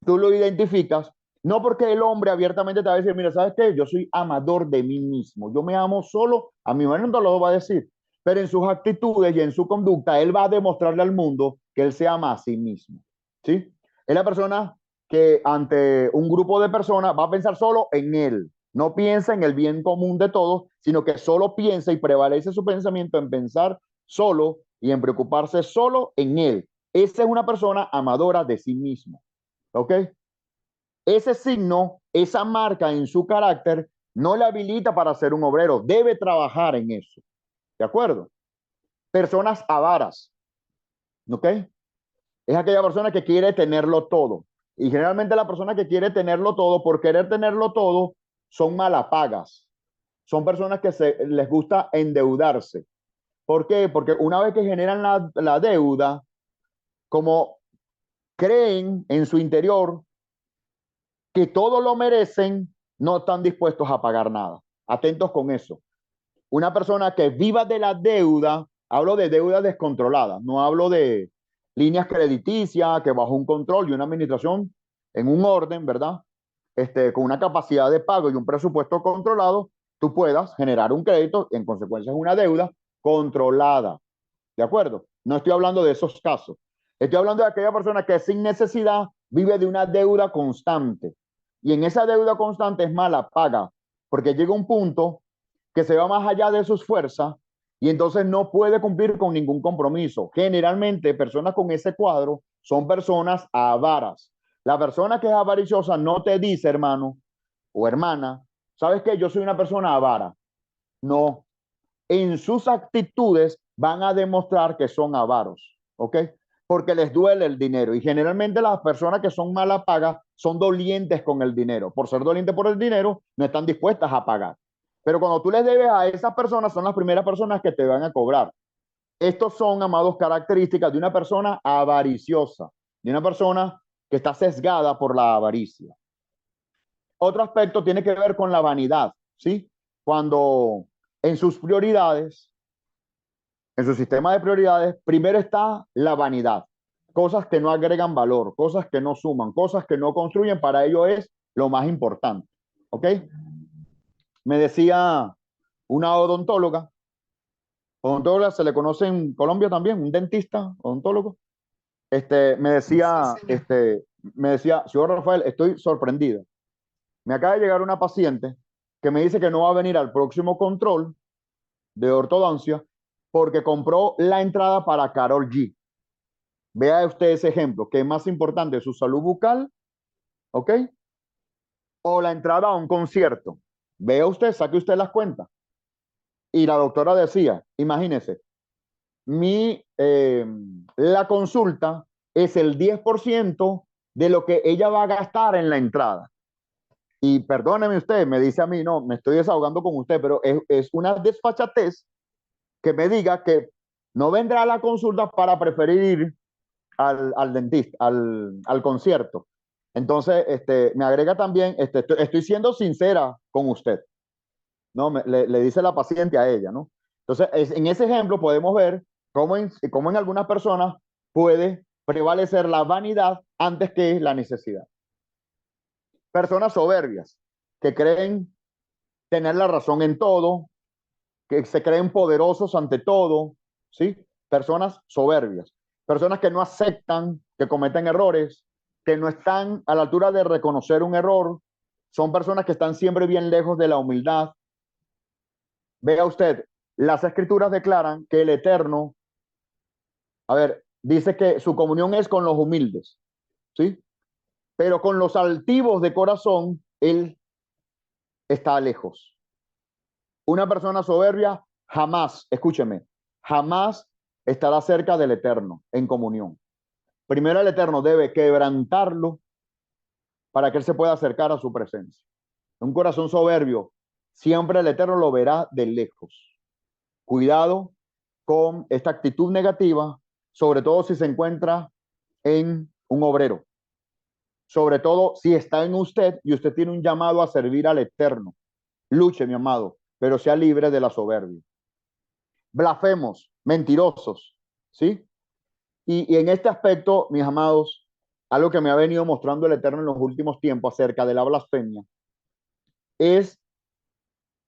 tú lo identificas, no porque el hombre abiertamente te va a decir, mira, ¿sabes qué? Yo soy amador de mí mismo, yo me amo solo, a mi manera no lo va a decir, pero en sus actitudes y en su conducta, él va a demostrarle al mundo que él se ama a sí mismo, ¿sí? Es la persona que ante un grupo de personas va a pensar solo en él, no piensa en el bien común de todos, sino que solo piensa y prevalece su pensamiento en pensar solo y en preocuparse solo en él. Esa es una persona amadora de sí mismo. ¿Ok? Ese signo, esa marca en su carácter, no le habilita para ser un obrero. Debe trabajar en eso. ¿De acuerdo? Personas avaras. ¿Ok? Es aquella persona que quiere tenerlo todo. Y generalmente la persona que quiere tenerlo todo, por querer tenerlo todo, son malapagas. Son personas que les gusta endeudarse. ¿Por qué? Porque una vez que generan la deuda, como creen en su interior que todo lo merecen, no están dispuestos a pagar nada. Atentos con eso. Una persona que viva de la deuda, hablo de deuda descontrolada, no hablo de líneas crediticias que bajo un control y una administración en un orden, ¿verdad? Con una capacidad de pago y un presupuesto controlado, tú puedas generar un crédito, en consecuencia es una deuda controlada. ¿De acuerdo? No estoy hablando de esos casos. Estoy hablando de aquella persona que sin necesidad vive de una deuda constante. Y en esa deuda constante es mala paga, porque llega un punto que se va más allá de sus fuerzas y entonces no puede cumplir con ningún compromiso. Generalmente, personas con ese cuadro son personas avaras. La persona que es avariciosa no te dice, hermano o hermana, ¿sabes qué? Yo soy una persona avara. No, en sus actitudes van a demostrar que son avaros, ¿ok? Porque les duele el dinero y generalmente las personas que son mala paga son dolientes con el dinero. Por ser dolientes por el dinero, no están dispuestas a pagar. Pero cuando tú les debes a esas personas, son las primeras personas que te van a cobrar. Estos son, amados, características de una persona avariciosa, de una persona que está sesgada por la avaricia. Otro aspecto tiene que ver con la vanidad, ¿sí? Cuando en sus prioridades, en su sistema de prioridades, primero está la vanidad, cosas que no agregan valor, cosas que no suman, cosas que no construyen, para ello es lo más importante, ¿ok? Me decía una odontóloga se le conoce en Colombia también, un dentista, odontólogo, me Sí, decía, señor. señor Rafael, estoy sorprendida. Me acaba de llegar una paciente que me dice que no va a venir al próximo control de ortodoncia porque compró la entrada para Carol G. Vea usted ese ejemplo, ¿qué es más importante, su salud bucal, ok? O la entrada a un concierto. Vea usted, saque usted las cuentas. Y la doctora decía, imagínese, la consulta es el 10% de lo que ella va a gastar en la entrada. Y perdóneme usted, me dice a mí, no, me estoy desahogando con usted, pero es una desfachatez que me diga que no vendrá a la consulta para preferir ir al dentista, al concierto. Entonces, me agrega también, estoy siendo sincera con usted, ¿no? Le dice la paciente a ella, ¿no? Entonces, en ese ejemplo podemos ver cómo en algunas personas puede prevalecer la vanidad antes que la necesidad. Personas soberbias que creen tener la razón en todo, que se creen poderosos ante todo, ¿sí? Personas soberbias, personas que no aceptan que cometen errores, que no están a la altura de reconocer un error, son personas que están siempre bien lejos de la humildad. Vea usted, las escrituras declaran que el Eterno, a ver, dice que su comunión es con los humildes, ¿sí? Pero con los altivos de corazón, Él está lejos. Una persona soberbia jamás, escúcheme, jamás estará cerca del Eterno en comunión. Primero el Eterno debe quebrantarlo para que Él se pueda acercar a su presencia. Un corazón soberbio, siempre el Eterno lo verá de lejos. Cuidado con esta actitud negativa, sobre todo si se encuentra en un obrero. Sobre todo si está en usted y usted tiene un llamado a servir al Eterno. Luche, mi amado, pero sea libre de la soberbia. Blasfemos, mentirosos, ¿sí? Y en este aspecto, mis amados, algo que me ha venido mostrando el Eterno en los últimos tiempos acerca de la blasfemia es,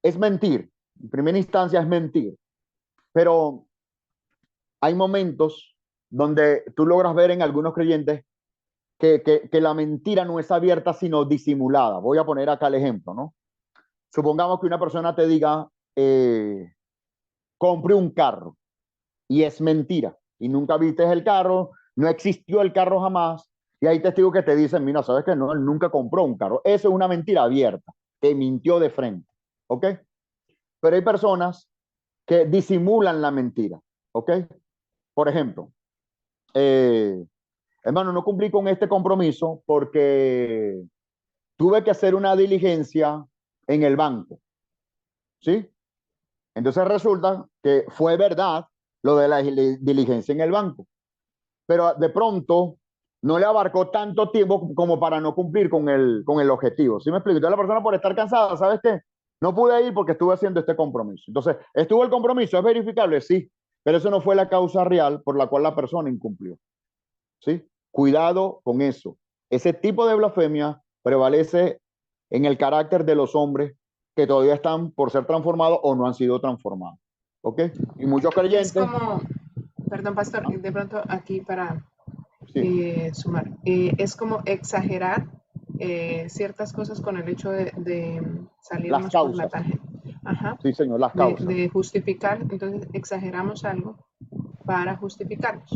es mentir. En primera instancia es mentir, pero hay momentos donde tú logras ver en algunos creyentes que la mentira no es abierta, sino disimulada. Voy a poner acá el ejemplo, ¿no? Supongamos que una persona te diga, compre un carro, y es mentira. Y nunca viste el carro, no existió el carro jamás. Y hay testigos que te dicen, mira, sabes que no, él nunca compró un carro. Eso es una mentira abierta. Te mintió de frente. ¿Ok? Pero hay personas que disimulan la mentira. ¿Ok? Por ejemplo, eh, hermano, no cumplí con este compromiso porque tuve que hacer una diligencia en el banco. ¿Sí? Entonces resulta que fue verdad lo de la diligencia en el banco. pero de pronto no le abarcó tanto tiempo como para no cumplir con el objetivo. ¿Sí me explico? Entonces la persona por estar cansada, ¿sabes qué? No pude ir porque estuve haciendo este compromiso. Entonces, ¿estuvo el compromiso? ¿Es verificable? Sí, pero eso no fue la causa real por la cual la persona incumplió. ¿Sí? Cuidado con eso. Ese tipo de blasfemia prevalece en el carácter de los hombres que todavía están por ser transformados o no han sido transformados. ¿Ok? Y muchos Es creyentes. como, perdón, pastor, ¿Ah? de pronto aquí para Sí, sumar, es como exagerar ciertas cosas con el hecho de las salirnos por la causas. tangente. Ajá. Sí, señor, las causas. De justificar, entonces exageramos algo para justificarnos.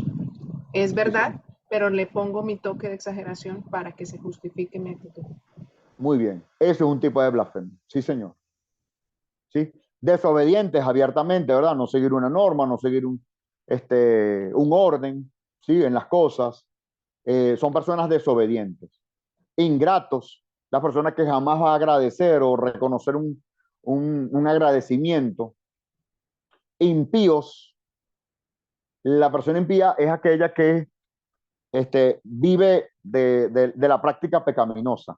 Es Sí, señor. verdad, pero le pongo mi toque de exageración para que se justifique mi actitud. Muy bien. Eso es un tipo de blasfemia. Sí, señor. ¿Sí? Desobedientes abiertamente, ¿verdad? No seguir una norma, no seguir un orden, ¿sí? En las cosas. Son personas desobedientes. Ingratos, la persona que jamás va a agradecer o reconocer un agradecimiento. Impíos, la persona impía es aquella que vive de la práctica pecaminosa.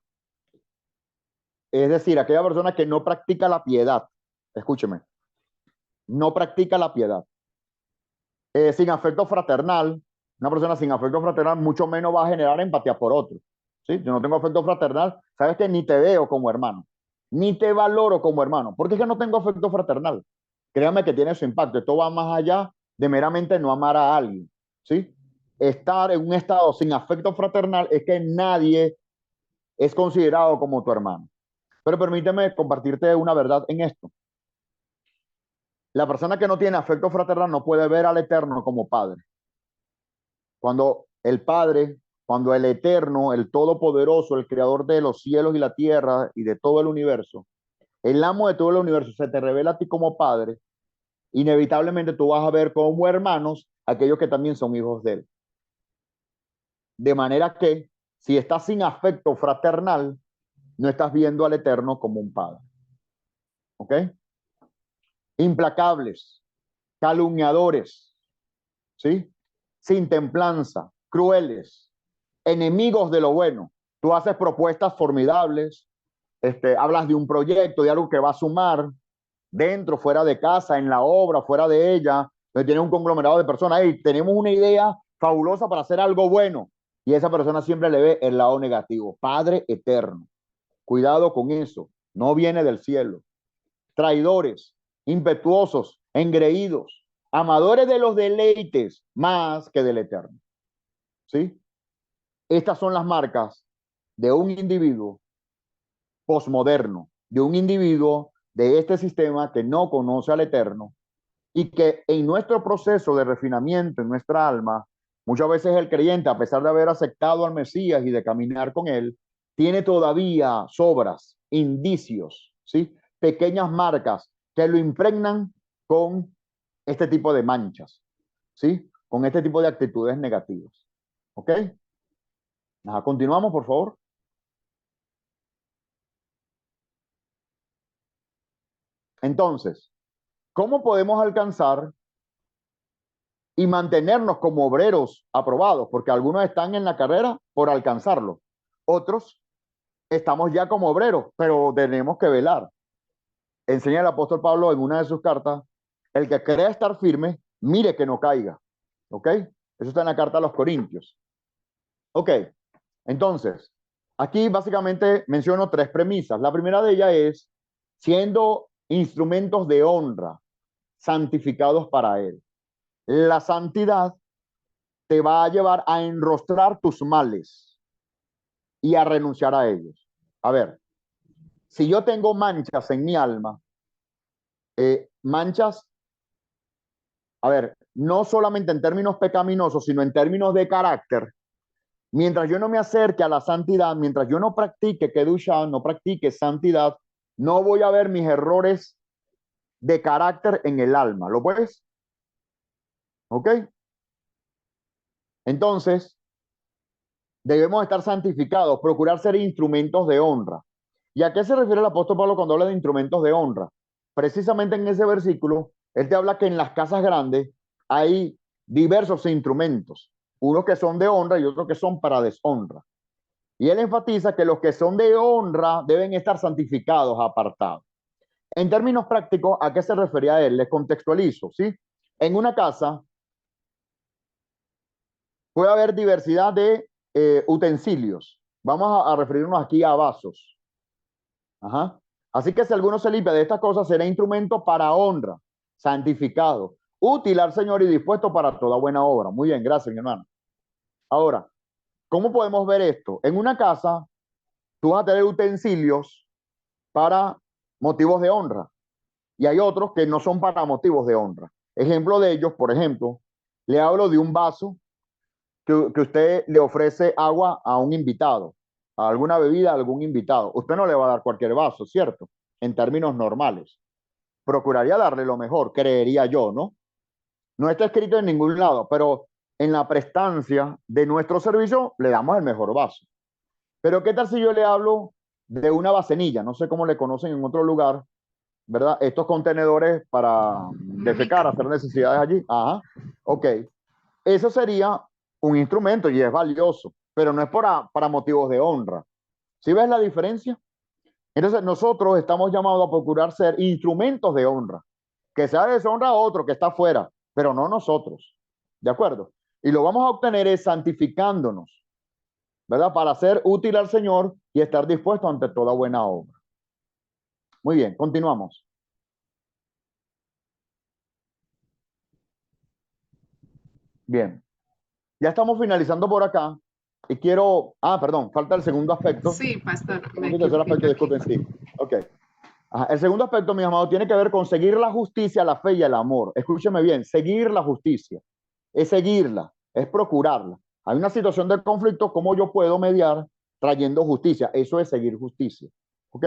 Es decir, aquella persona que no practica la piedad. Escúcheme, no practica la piedad. Sin afecto fraternal, una persona sin afecto fraternal mucho menos va a generar empatía por otro. ¿Sí? Yo no tengo afecto fraternal, sabes que ni te veo como hermano, ni te valoro como hermano, porque es que no tengo afecto fraternal. Créame que tiene su impacto. Esto va más allá de meramente no amar a alguien. ¿Sí? Estar en un estado sin afecto fraternal es que nadie es considerado como tu hermano. Pero permíteme compartirte una verdad en esto. La persona que no tiene afecto fraternal no puede ver al Eterno como Padre. Cuando el Padre, cuando el Eterno, el Todopoderoso, el Creador de los cielos y la tierra y de todo el universo, el amo de todo el universo, se te revela a ti como Padre, inevitablemente tú vas a ver como hermanos aquellos que también son hijos de Él. De manera que si estás sin afecto fraternal, no estás viendo al Eterno como un Padre. ¿Ok? Implacables, calumniadores, ¿sí? Sin templanza, crueles, enemigos de lo bueno. Tú haces propuestas formidables, hablas de un proyecto, de algo que va a sumar dentro, fuera de casa, en la obra, fuera de ella. Entonces tienes un conglomerado de personas. Hey, tenemos una idea fabulosa para hacer algo bueno. Y esa persona siempre le ve el lado negativo. Padre eterno. Cuidado con eso. No viene del cielo. Traidores, impetuosos, engreídos, amadores de los deleites más que del eterno. ¿Sí? Estas son las marcas de un individuo posmoderno, de un individuo de este sistema que no conoce al Eterno y que en nuestro proceso de refinamiento, en nuestra alma, muchas veces el creyente, a pesar de haber aceptado al Mesías y de caminar con él, tiene todavía sobras, indicios, ¿sí? Pequeñas marcas que lo impregnan con este tipo de manchas, ¿sí? Con este tipo de actitudes negativas. ¿Ok? Ajá, continuamos, por favor. Entonces, ¿cómo podemos alcanzar y mantenernos como obreros aprobados? Porque algunos están en la carrera por alcanzarlo. Otros estamos ya como obreros, pero tenemos que velar. Enseña el apóstol Pablo en una de sus cartas, el que crea estar firme, mire que no caiga. ¿Ok? Eso está en la carta a los Corintios. Ok, entonces, aquí básicamente menciono tres premisas. La primera de ellas es siendo instrumentos de honra, santificados para Él. La santidad te va a llevar a enrostrar tus males y a renunciar a ellos. A ver, si yo tengo manchas en mi alma, manchas, a ver, no solamente en términos pecaminosos, sino en términos de carácter, mientras yo no me acerque a la santidad, mientras yo no practique Kedushá, no practique santidad, no voy a ver mis errores de carácter en el alma. ¿Lo puedes? ¿Ok? Entonces, debemos estar santificados, procurar ser instrumentos de honra. ¿Y a qué se refiere el apóstol Pablo cuando habla de instrumentos de honra? Precisamente en ese versículo, él te habla que en las casas grandes hay diversos instrumentos. unos que son de honra y otros que son para deshonra. Y él enfatiza que los que son de honra deben estar santificados, apartados. En términos prácticos, ¿a qué se refería él? Les contextualizo, ¿sí? En una casa puede haber diversidad de utensilios. Vamos a referirnos aquí a vasos. Ajá. Así que si alguno se limpia de estas cosas, será instrumento para honra, santificado, útil al Señor y dispuesto para toda buena obra. Muy bien, gracias, mi hermano. Ahora, ¿cómo podemos ver esto? En una casa, tú vas a tener utensilios para motivos de honra y hay otros que no son para motivos de honra. Ejemplo de ellos, por ejemplo, le hablo de un vaso que usted le ofrece agua a un invitado, a alguna bebida a algún invitado. Usted no le va a dar cualquier vaso, ¿cierto? En términos normales. Procuraría darle lo mejor, creería yo, ¿no? No está escrito en ningún lado, pero en la prestancia de nuestro servicio le damos el mejor vaso. Pero ¿qué tal si yo le hablo de una vasenilla? No sé cómo le conocen en otro lugar, ¿verdad? Estos contenedores para defecar, hacer necesidades allí. Ajá, ok. Eso sería un instrumento y es valioso, pero no es para motivos de honra. ¿Sí ves la diferencia? Entonces nosotros estamos llamados a procurar ser instrumentos de honra. Que sea deshonra a otro que está afuera, pero no nosotros. ¿De acuerdo? Y lo vamos a obtener es santificándonos, ¿verdad? Para ser útil al Señor y estar dispuesto ante toda buena obra. Muy bien, continuamos. Bien, ya estamos finalizando por acá y quiero, perdón, falta el segundo aspecto. Sí, pastor, me El tercer aspecto, equivoqué aquí. disculpen, sí. Ok. Ajá. El segundo aspecto, mis amados, tiene que ver con seguir la justicia, la fe y el amor. Escúcheme bien, seguir la justicia es seguirla, es procurarla. Hay una situación de conflicto, ¿cómo yo puedo mediar trayendo justicia? Eso es seguir justicia. ¿Ok?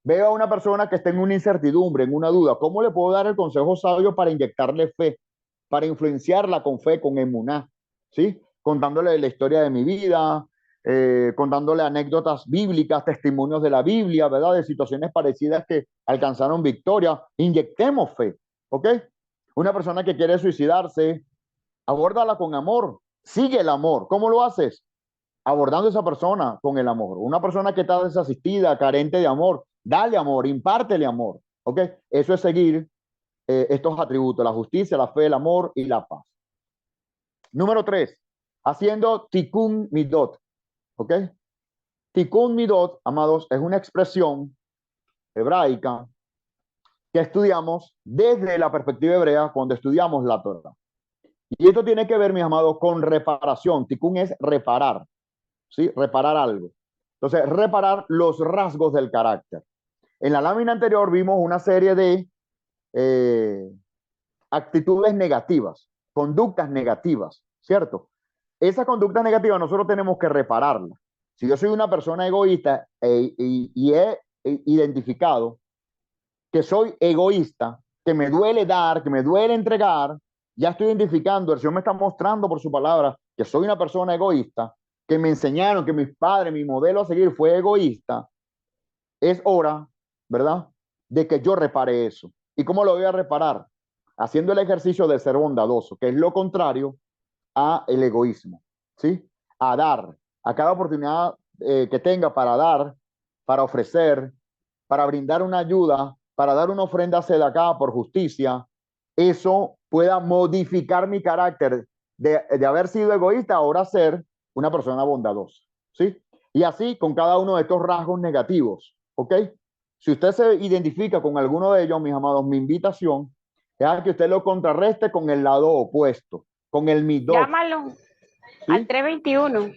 Veo a una persona que está en una incertidumbre, en una duda, ¿cómo le puedo dar el consejo sabio para inyectarle fe, para influenciarla con fe, con emuná? ¿Sí? Contándole la historia de mi vida, contándole anécdotas bíblicas, testimonios de la Biblia, ¿verdad? De situaciones parecidas que alcanzaron victoria. Inyectemos fe, ¿ok? Una persona que quiere suicidarse, abórdala con amor, sigue el amor. ¿Cómo lo haces? Abordando a esa persona con el amor. Una persona que está desasistida, carente de amor, dale amor, impártele amor, ¿ok? Eso es seguir estos atributos, la justicia, la fe, el amor y la paz. Número 3, haciendo tikkun midot, ¿ok? Tikkun midot, amados, es una expresión hebraica que estudiamos desde la perspectiva hebrea cuando estudiamos la Torah. Y esto tiene que ver, mis amados, con reparación. Tikkun es reparar, ¿sí? Reparar algo. Entonces, reparar los rasgos del carácter. En la lámina anterior vimos una serie de eh, actitudes negativas, conductas negativas, ¿cierto? Esas conductas negativas nosotros tenemos que repararlas. Si yo soy una persona egoísta y he identificado que soy egoísta, que me duele dar, que me duele entregar, ya estoy identificando, el Señor me está mostrando por su palabra que soy una persona egoísta, que me enseñaron, que mis padres, mi modelo a seguir fue egoísta. Es hora, ¿verdad?, de que yo repare eso. ¿Y cómo lo voy a reparar? Haciendo el ejercicio de ser bondadoso, que es lo contrario a el egoísmo, ¿sí? A dar, a cada oportunidad que tenga para dar, para ofrecer, para brindar una ayuda, para dar una ofrenda acá por justicia, eso pueda modificar mi carácter de haber sido egoísta, ahora ser una persona bondadosa, ¿sí? Y así con cada uno de estos rasgos negativos, ¿ok? Si usted se identifica con alguno de ellos, mis amados, mi invitación es a que usted lo contrarreste con el lado opuesto, con el midot. Llámalo al ¿Sí? 321.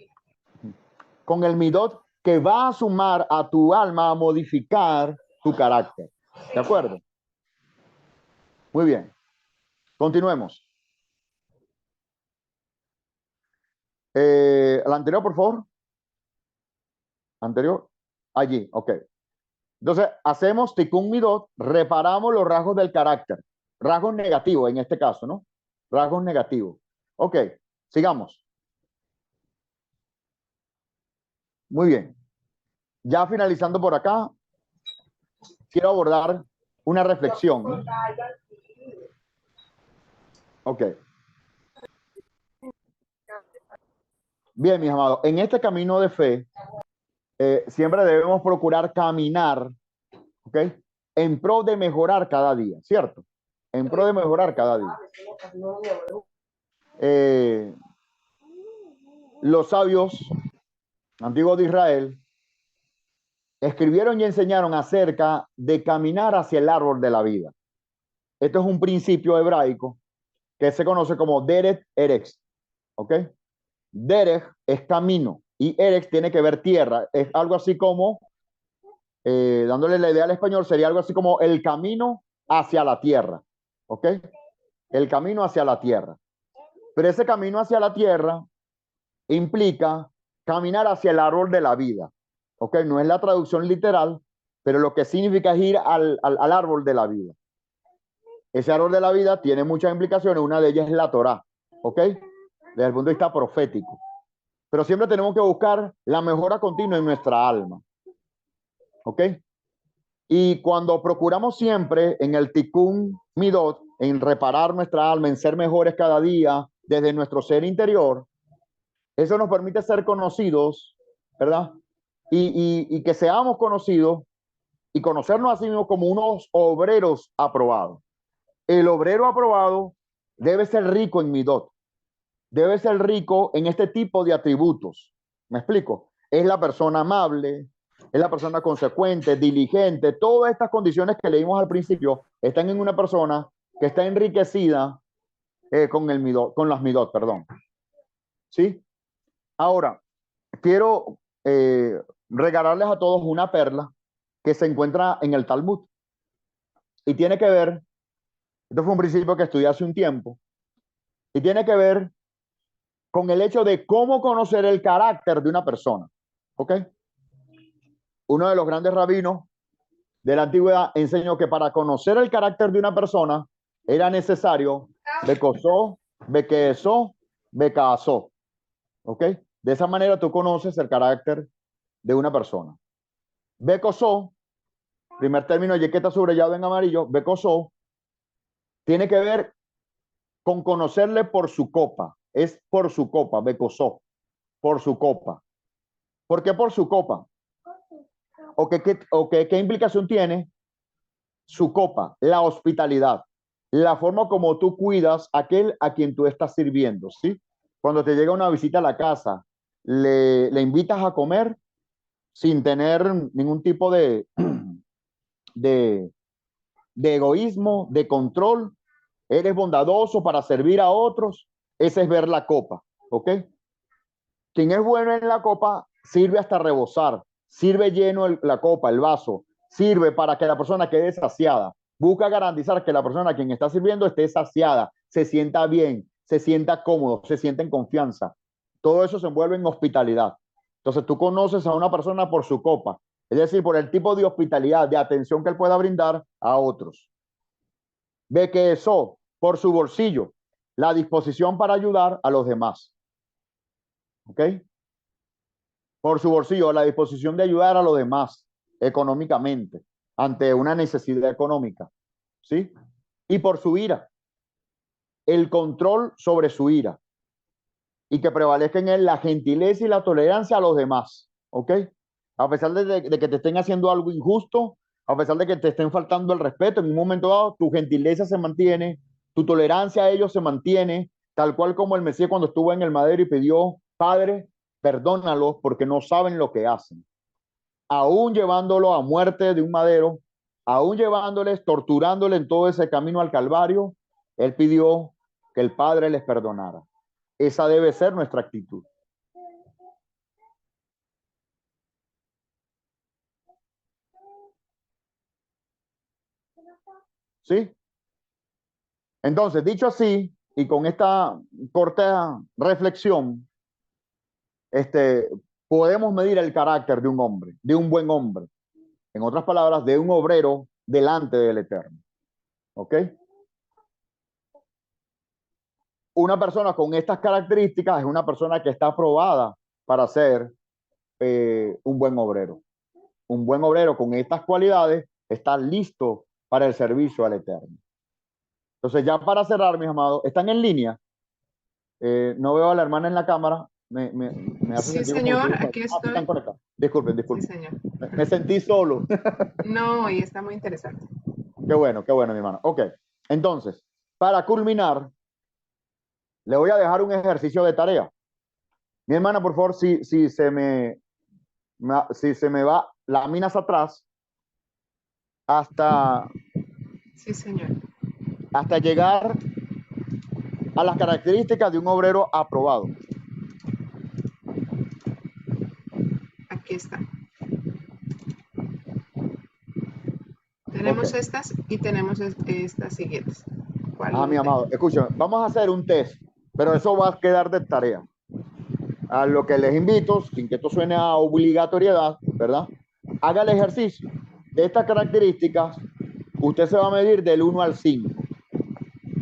Con el midot que va a sumar a tu alma a modificar tu carácter. ¿De acuerdo? Muy bien. Continuemos. La anterior, por favor. Anterior. Allí, ok. Entonces, hacemos tikkun midot, reparamos los rasgos del carácter. Rasgos negativos en este caso, ¿no? Rasgos negativos. Ok, sigamos. Muy bien. Ya finalizando por acá, quiero abordar una reflexión, ¿no? Ok. Bien, mis amados, en este camino de fe, siempre debemos procurar caminar, ¿ok? En pro de mejorar cada día, ¿cierto? En pro de mejorar cada día. Eh, los sabios antiguos de Israel escribieron y enseñaron acerca de caminar hacia el árbol de la vida. Esto es un principio hebraico que se conoce como Derech Eretz, ¿ok? Derech es camino y Eretz tiene que ver tierra. Es algo así como, dándole la idea al español, sería algo así como el camino hacia la tierra, ¿ok? El camino hacia la tierra. Pero ese camino hacia la tierra implica caminar hacia el árbol de la vida, ¿ok? No es la traducción literal, pero lo que significa es ir al árbol de la vida. Ese árbol de la vida tiene muchas implicaciones, una de ellas es la Torá, ¿ok? Desde el punto de vista profético. Pero siempre tenemos que buscar la mejora continua en nuestra alma, ¿ok? Y cuando procuramos siempre en el Tikkun Midot, en reparar nuestra alma, en ser mejores cada día desde nuestro ser interior, eso nos permite ser conocidos, ¿verdad? Y que seamos conocidos y conocernos a sí mismos como unos obreros aprobados. El obrero aprobado debe ser rico en midot, debe ser rico en este tipo de atributos. ¿Me explico? Es la persona amable, es la persona consecuente, diligente. Todas estas condiciones que leímos al principio están en una persona que está enriquecida con el midot, con las midot, perdón. ¿Sí? Ahora, quiero regalarles a todos una perla que se encuentra en el Talmud y tiene que ver, esto fue un principio que estudié hace un tiempo, y tiene que ver con el hecho de cómo conocer el carácter de una persona. ¿Ok? Uno de los grandes rabinos de la antigüedad enseñó que para conocer el carácter de una persona era necesario becosó, bequeso, becasó. ¿Ok? De esa manera tú conoces el carácter de una persona. Becosó, primer término, y que está subrayado en amarillo, becosó, tiene que ver con conocerle por su copa. Es por su copa, becosó, por su copa. ¿Por qué por su copa? ¿Qué implicación tiene su copa? La hospitalidad, la forma como tú cuidas a aquel a quien tú estás sirviendo, ¿sí? Cuando te llega una visita a la casa, le invitas a comer sin tener ningún tipo de, de egoísmo, de control. Eres bondadoso para servir a otros. Ese es ver la copa, ¿ok? Quien es bueno en la copa sirve hasta rebosar, sirve lleno la copa, el vaso, sirve para que la persona quede saciada. Busca garantizar que la persona a quien está sirviendo esté saciada, se sienta bien, se sienta cómodo, se sienta en confianza. Todo eso se envuelve en hospitalidad. Entonces tú conoces a una persona por su copa, es decir, por el tipo de hospitalidad, de atención que él pueda brindar a otros. Ve que eso, por su bolsillo, la disposición para ayudar a los demás. ¿Ok? Por su bolsillo, la disposición de ayudar a los demás económicamente ante una necesidad económica, ¿sí? Y por su ira, el control sobre su ira y que prevalezca en él la gentileza y la tolerancia a los demás, ¿ok? A pesar de que te estén haciendo algo injusto, a pesar de que te estén faltando el respeto, en un momento dado tu gentileza se mantiene, tu tolerancia a ellos se mantiene, tal cual como el Mesías cuando estuvo en el madero y pidió, Padre, perdónalos porque no saben lo que hacen. Aún llevándolo a muerte de un madero, aún llevándoles, torturándoles en todo ese camino al Calvario, él pidió que el Padre les perdonara. Esa debe ser nuestra actitud. ¿Sí? Entonces, dicho así, y con esta corta reflexión, este, podemos medir el carácter de un hombre, de un buen hombre. En otras palabras, de un obrero delante del Eterno. ¿Ok? Una persona con estas características es una persona que está aprobada para ser un buen obrero. Un buen obrero con estas cualidades está listo para el servicio al Eterno. Entonces, ya para cerrar, mis amados, están en línea. No veo a la hermana en la cámara. me hace Sí, sentir como señor, que ustedes aquí sí están estoy. conectados. Disculpen, Sí, disculpen. señor. Me sentí solo. No, y está muy interesante. Qué bueno, mi hermano. Ok, entonces, para culminar, le voy a dejar un ejercicio de tarea. Mi hermana, por favor, si se me va láminas atrás hasta, Sí, señor. hasta llegar a las características de un obrero aprobado. Aquí está. Ok. Tenemos estas y tenemos estas siguientes. ¿Cuál Mi usted? amado, escúchame, vamos a hacer un test, pero eso va a quedar de tarea. A lo que les invito, sin que esto suene a obligatoriedad, ¿verdad? Haga el ejercicio. De estas características, usted se va a medir del 1 al 5.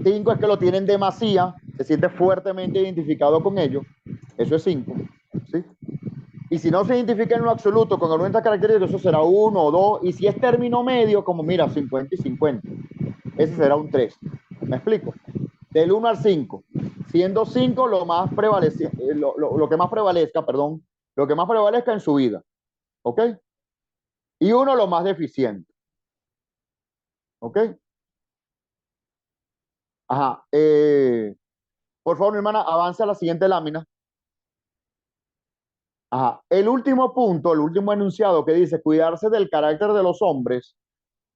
5 es que lo tienen demasía, se siente fuertemente identificado con ello. Eso es 5, ¿sí? Y si no se identifica en lo absoluto con alguna de estas características, eso será 1 o 2. Y si es término medio, como mira, 50 y 50, ese será un 3. ¿Me explico? Del 1 al 5, siendo 5 lo más lo que más prevalezca, perdón, lo que más prevalezca en su vida, ¿ok? Y 1 lo más deficiente, ¿ok? Ajá. Por favor, mi hermana, avance a la siguiente lámina. Ajá. El último punto, el último enunciado que dice cuidarse del carácter de los hombres,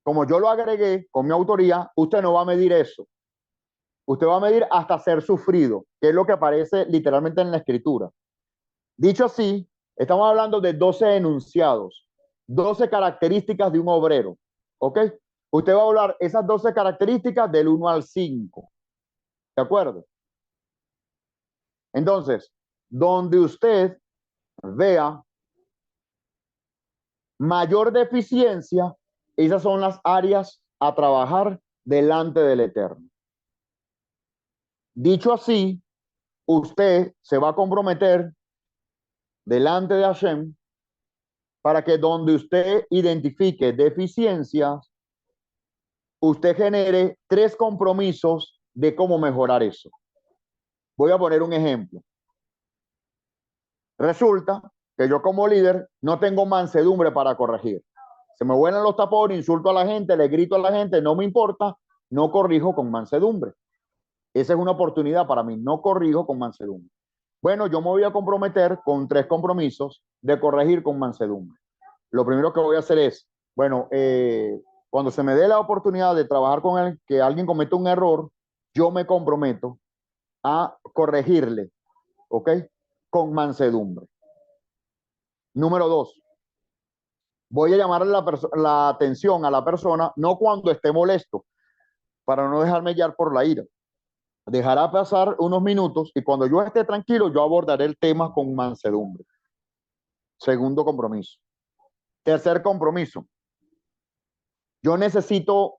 como yo lo agregué con mi autoría, usted no va a medir eso. Usted va a medir hasta ser sufrido, que es lo que aparece literalmente en la escritura. Dicho así, estamos hablando de 12 enunciados, 12 características de un obrero, ¿ok? Usted va a hablar esas 12 características del 1 al 5, ¿de acuerdo? Entonces, donde usted vea mayor deficiencia, esas son las áreas a trabajar delante del Eterno. Dicho así, usted se va a comprometer delante de Hashem para que donde usted identifique deficiencias, usted genere 3 compromisos de cómo mejorar eso. Voy a poner un ejemplo. Resulta que yo como líder no tengo mansedumbre para corregir. Se me vuelan los tapones, insulto a la gente, le grito a la gente, no me importa, no corrijo con mansedumbre. Esa es una oportunidad para mí, no corrijo con mansedumbre. Bueno, yo me voy a comprometer con 3 compromisos de corregir con mansedumbre. Lo primero que voy a hacer es, bueno, cuando se me dé la oportunidad de trabajar con él, que alguien cometa un error, yo me comprometo a corregirle, ¿ok? Con mansedumbre. Número 2, voy a llamarle la atención a la persona, no cuando esté molesto, para no dejarme guiar por la ira. Dejará pasar unos minutos y cuando yo esté tranquilo, yo abordaré el tema con mansedumbre. Segundo compromiso. Tercer compromiso. Yo necesito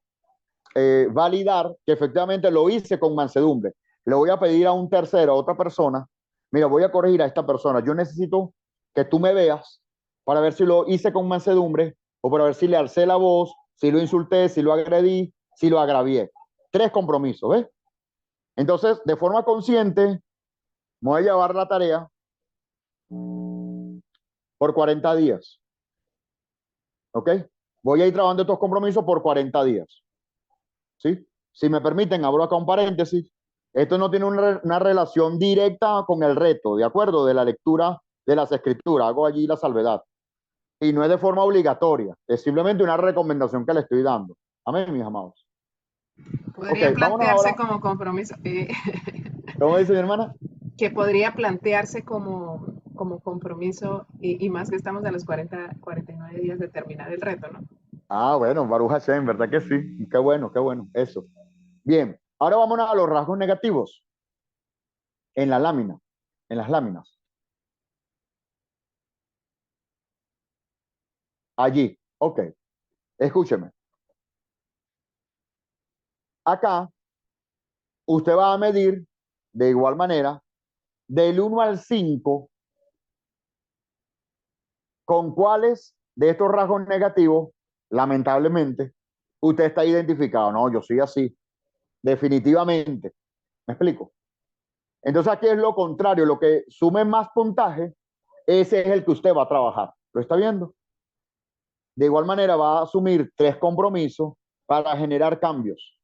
validar que efectivamente lo hice con mansedumbre. Le voy a pedir a un tercero, a otra persona, mira, voy a corregir a esta persona. Yo necesito que tú me veas para ver si lo hice con mansedumbre o para ver si le alcé la voz, si lo insulté, si lo agredí, si lo agravié. 3 compromisos, ¿ves? Entonces, de forma consciente, me voy a llevar la tarea por 40 días, ¿ok? Voy a ir trabajando estos compromisos por 40 días, ¿sí? Si me permiten, abro acá un paréntesis. Esto no tiene una relación directa con el reto, ¿de acuerdo? De la lectura de las escrituras. Hago allí la salvedad. Y no es de forma obligatoria, es simplemente una recomendación que le estoy dando. Amén, mis amados. Ok, Podría vámonos plantearse ahora. como compromiso, ¿Cómo dice mi hermana? que podría plantearse como compromiso, y más que estamos a los 49 días de terminar el reto, ¿no? Bueno, Baruch Hashem, ¿verdad que sí? Qué bueno, eso. Bien, ahora vámonos a los rasgos negativos en la lámina, en las láminas. Allí, ok. Escúcheme. Acá usted va a medir de igual manera del 1 al 5 con cuáles de estos rasgos negativos, lamentablemente, usted está identificado. No, yo soy así, definitivamente. ¿Me explico? Entonces aquí es lo contrario, lo que sume más puntaje, ese es el que usted va a trabajar. ¿Lo está viendo? De igual manera va a asumir 3 compromisos para generar cambios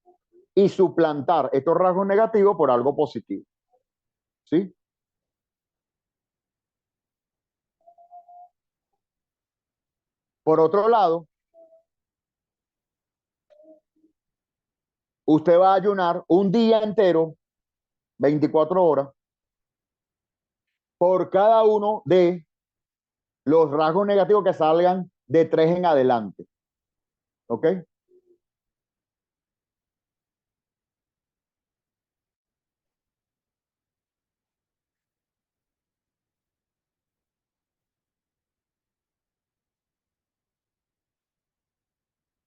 y suplantar estos rasgos negativos por algo positivo. ¿Sí? Por otro lado, usted va a ayunar un día entero, 24 horas, por cada uno de los rasgos negativos que salgan de 3 en adelante. ¿Ok?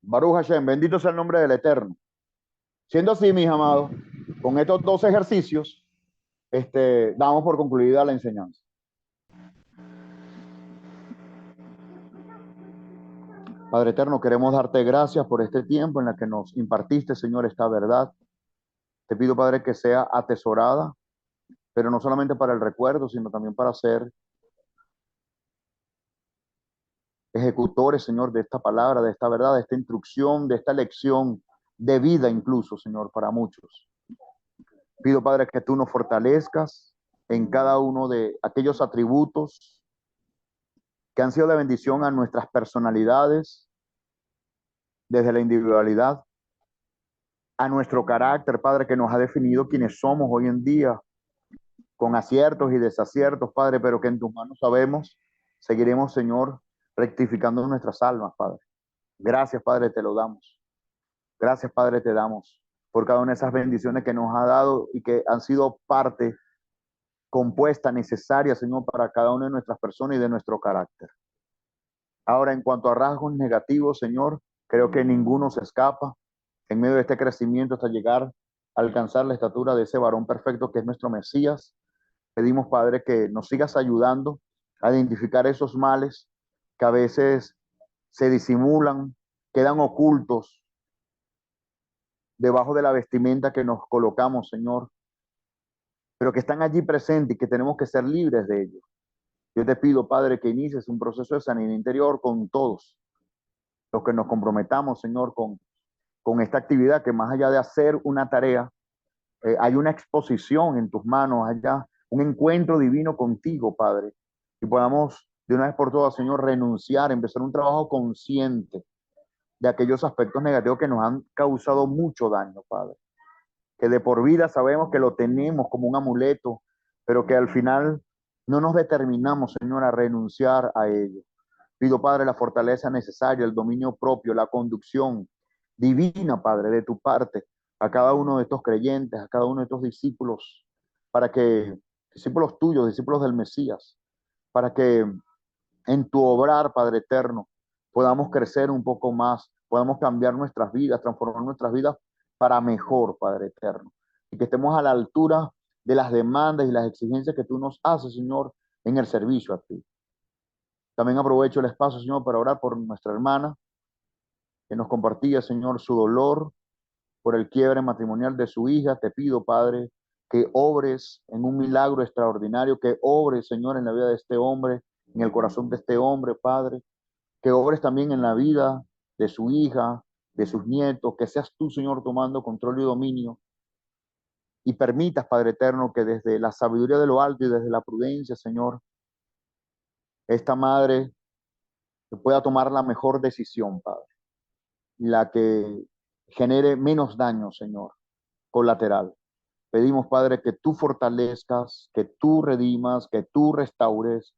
Baruch Hashem, bendito sea el nombre del Eterno. Siendo así, mis amados, con estos 2 ejercicios, damos por concluida la enseñanza. Padre Eterno, queremos darte gracias por este tiempo en el que nos impartiste, Señor, esta verdad. Te pido, Padre, que sea atesorada, pero no solamente para el recuerdo, sino también para ser ejecutores, Señor, de esta palabra, de esta verdad, de esta instrucción, de esta lección de vida incluso, Señor, para muchos. Pido, Padre, que tú nos fortalezcas en cada uno de aquellos atributos que han sido de bendición a nuestras personalidades, desde la individualidad, a nuestro carácter, Padre, que nos ha definido quienes somos hoy en día, con aciertos y desaciertos, Padre, pero que en tus manos sabemos, seguiremos, Señor, rectificando nuestras almas, Padre. Gracias, Padre, te lo damos. Gracias, Padre, te damos por cada una de esas bendiciones que nos ha dado y que han sido parte compuesta, necesaria, Señor, para cada una de nuestras personas y de nuestro carácter. Ahora, en cuanto a rasgos negativos, Señor, creo que ninguno se escapa en medio de este crecimiento hasta llegar a alcanzar la estatura de ese varón perfecto que es nuestro Mesías. Pedimos, Padre, que nos sigas ayudando a identificar esos males que a veces se disimulan, quedan ocultos debajo de la vestimenta que nos colocamos, Señor, pero que están allí presentes y que tenemos que ser libres de ellos. Yo te pido, Padre, que inicies un proceso de sanidad interior con todos los que nos comprometamos, Señor, con esta actividad, que más allá de hacer una tarea, hay una exposición en tus manos, allá un encuentro divino contigo, Padre, y podamos de una vez por todas, Señor, renunciar, empezar un trabajo consciente de aquellos aspectos negativos que nos han causado mucho daño, Padre, que de por vida sabemos que lo tenemos como un amuleto, pero que al final no nos determinamos, Señor, a renunciar a ello. Pido, Padre, la fortaleza necesaria, el dominio propio, la conducción divina, Padre, de tu parte, a cada uno de estos creyentes, a cada uno de estos discípulos, para que, discípulos tuyos, discípulos del Mesías, para que en tu obrar, Padre eterno, podamos crecer un poco más, podamos cambiar nuestras vidas, transformar nuestras vidas para mejor, Padre eterno, y que estemos a la altura de las demandas y las exigencias que tú nos haces, Señor, en el servicio a ti. También aprovecho el espacio, Señor, para orar por nuestra hermana que nos compartía, Señor, su dolor por el quiebre matrimonial de su hija. Te pido, Padre, que obres en un milagro extraordinario, que obres, Señor, en la vida de este hombre, en el corazón de este hombre, Padre, que obres también en la vida de su hija, de sus nietos, que seas tú, Señor, tomando control y dominio y permitas, Padre eterno, que desde la sabiduría de lo alto y desde la prudencia, Señor, esta madre pueda tomar la mejor decisión, Padre, la que genere menos daño, Señor, colateral. Pedimos, Padre, que tú fortalezcas, que tú redimas, que tú restaures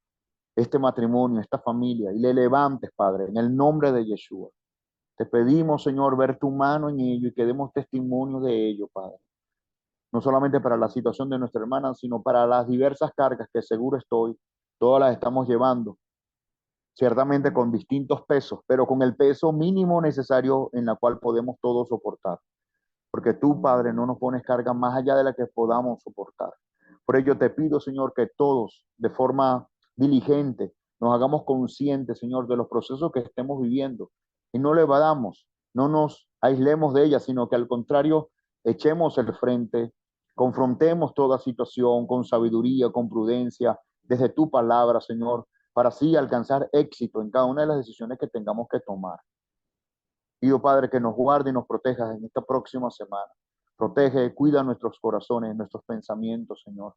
este matrimonio, esta familia, y le levantes, Padre, en el nombre de Yeshua. Te pedimos, Señor, ver tu mano en ello y que demos testimonio de ello, Padre. No solamente para la situación de nuestra hermana, sino para las diversas cargas que seguro estoy, todas las estamos llevando, ciertamente con distintos pesos, pero con el peso mínimo necesario en la cual podemos todos soportar. Porque tú, Padre, no nos pones carga más allá de la que podamos soportar. Por ello te pido, Señor, que todos, de forma diligente, nos hagamos conscientes, Señor, de los procesos que estemos viviendo y no le evadamos, no nos aislemos de ellas, sino que al contrario, echemos el frente, Confrontemos toda situación con sabiduría, con prudencia, desde tu palabra, Señor, para así alcanzar éxito en cada una de las decisiones que tengamos que tomar. Pido, Padre, que nos guarde y nos proteja en esta próxima semana. Protege, cuida nuestros corazones, nuestros pensamientos, Señor.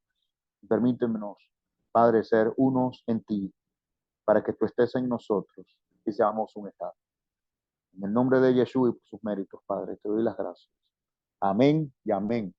Permítenos, Padre, ser unos en ti, para que tú estés en nosotros y seamos un estado. En el nombre de Yeshua y por sus méritos, Padre, te doy las gracias. Amén y amén.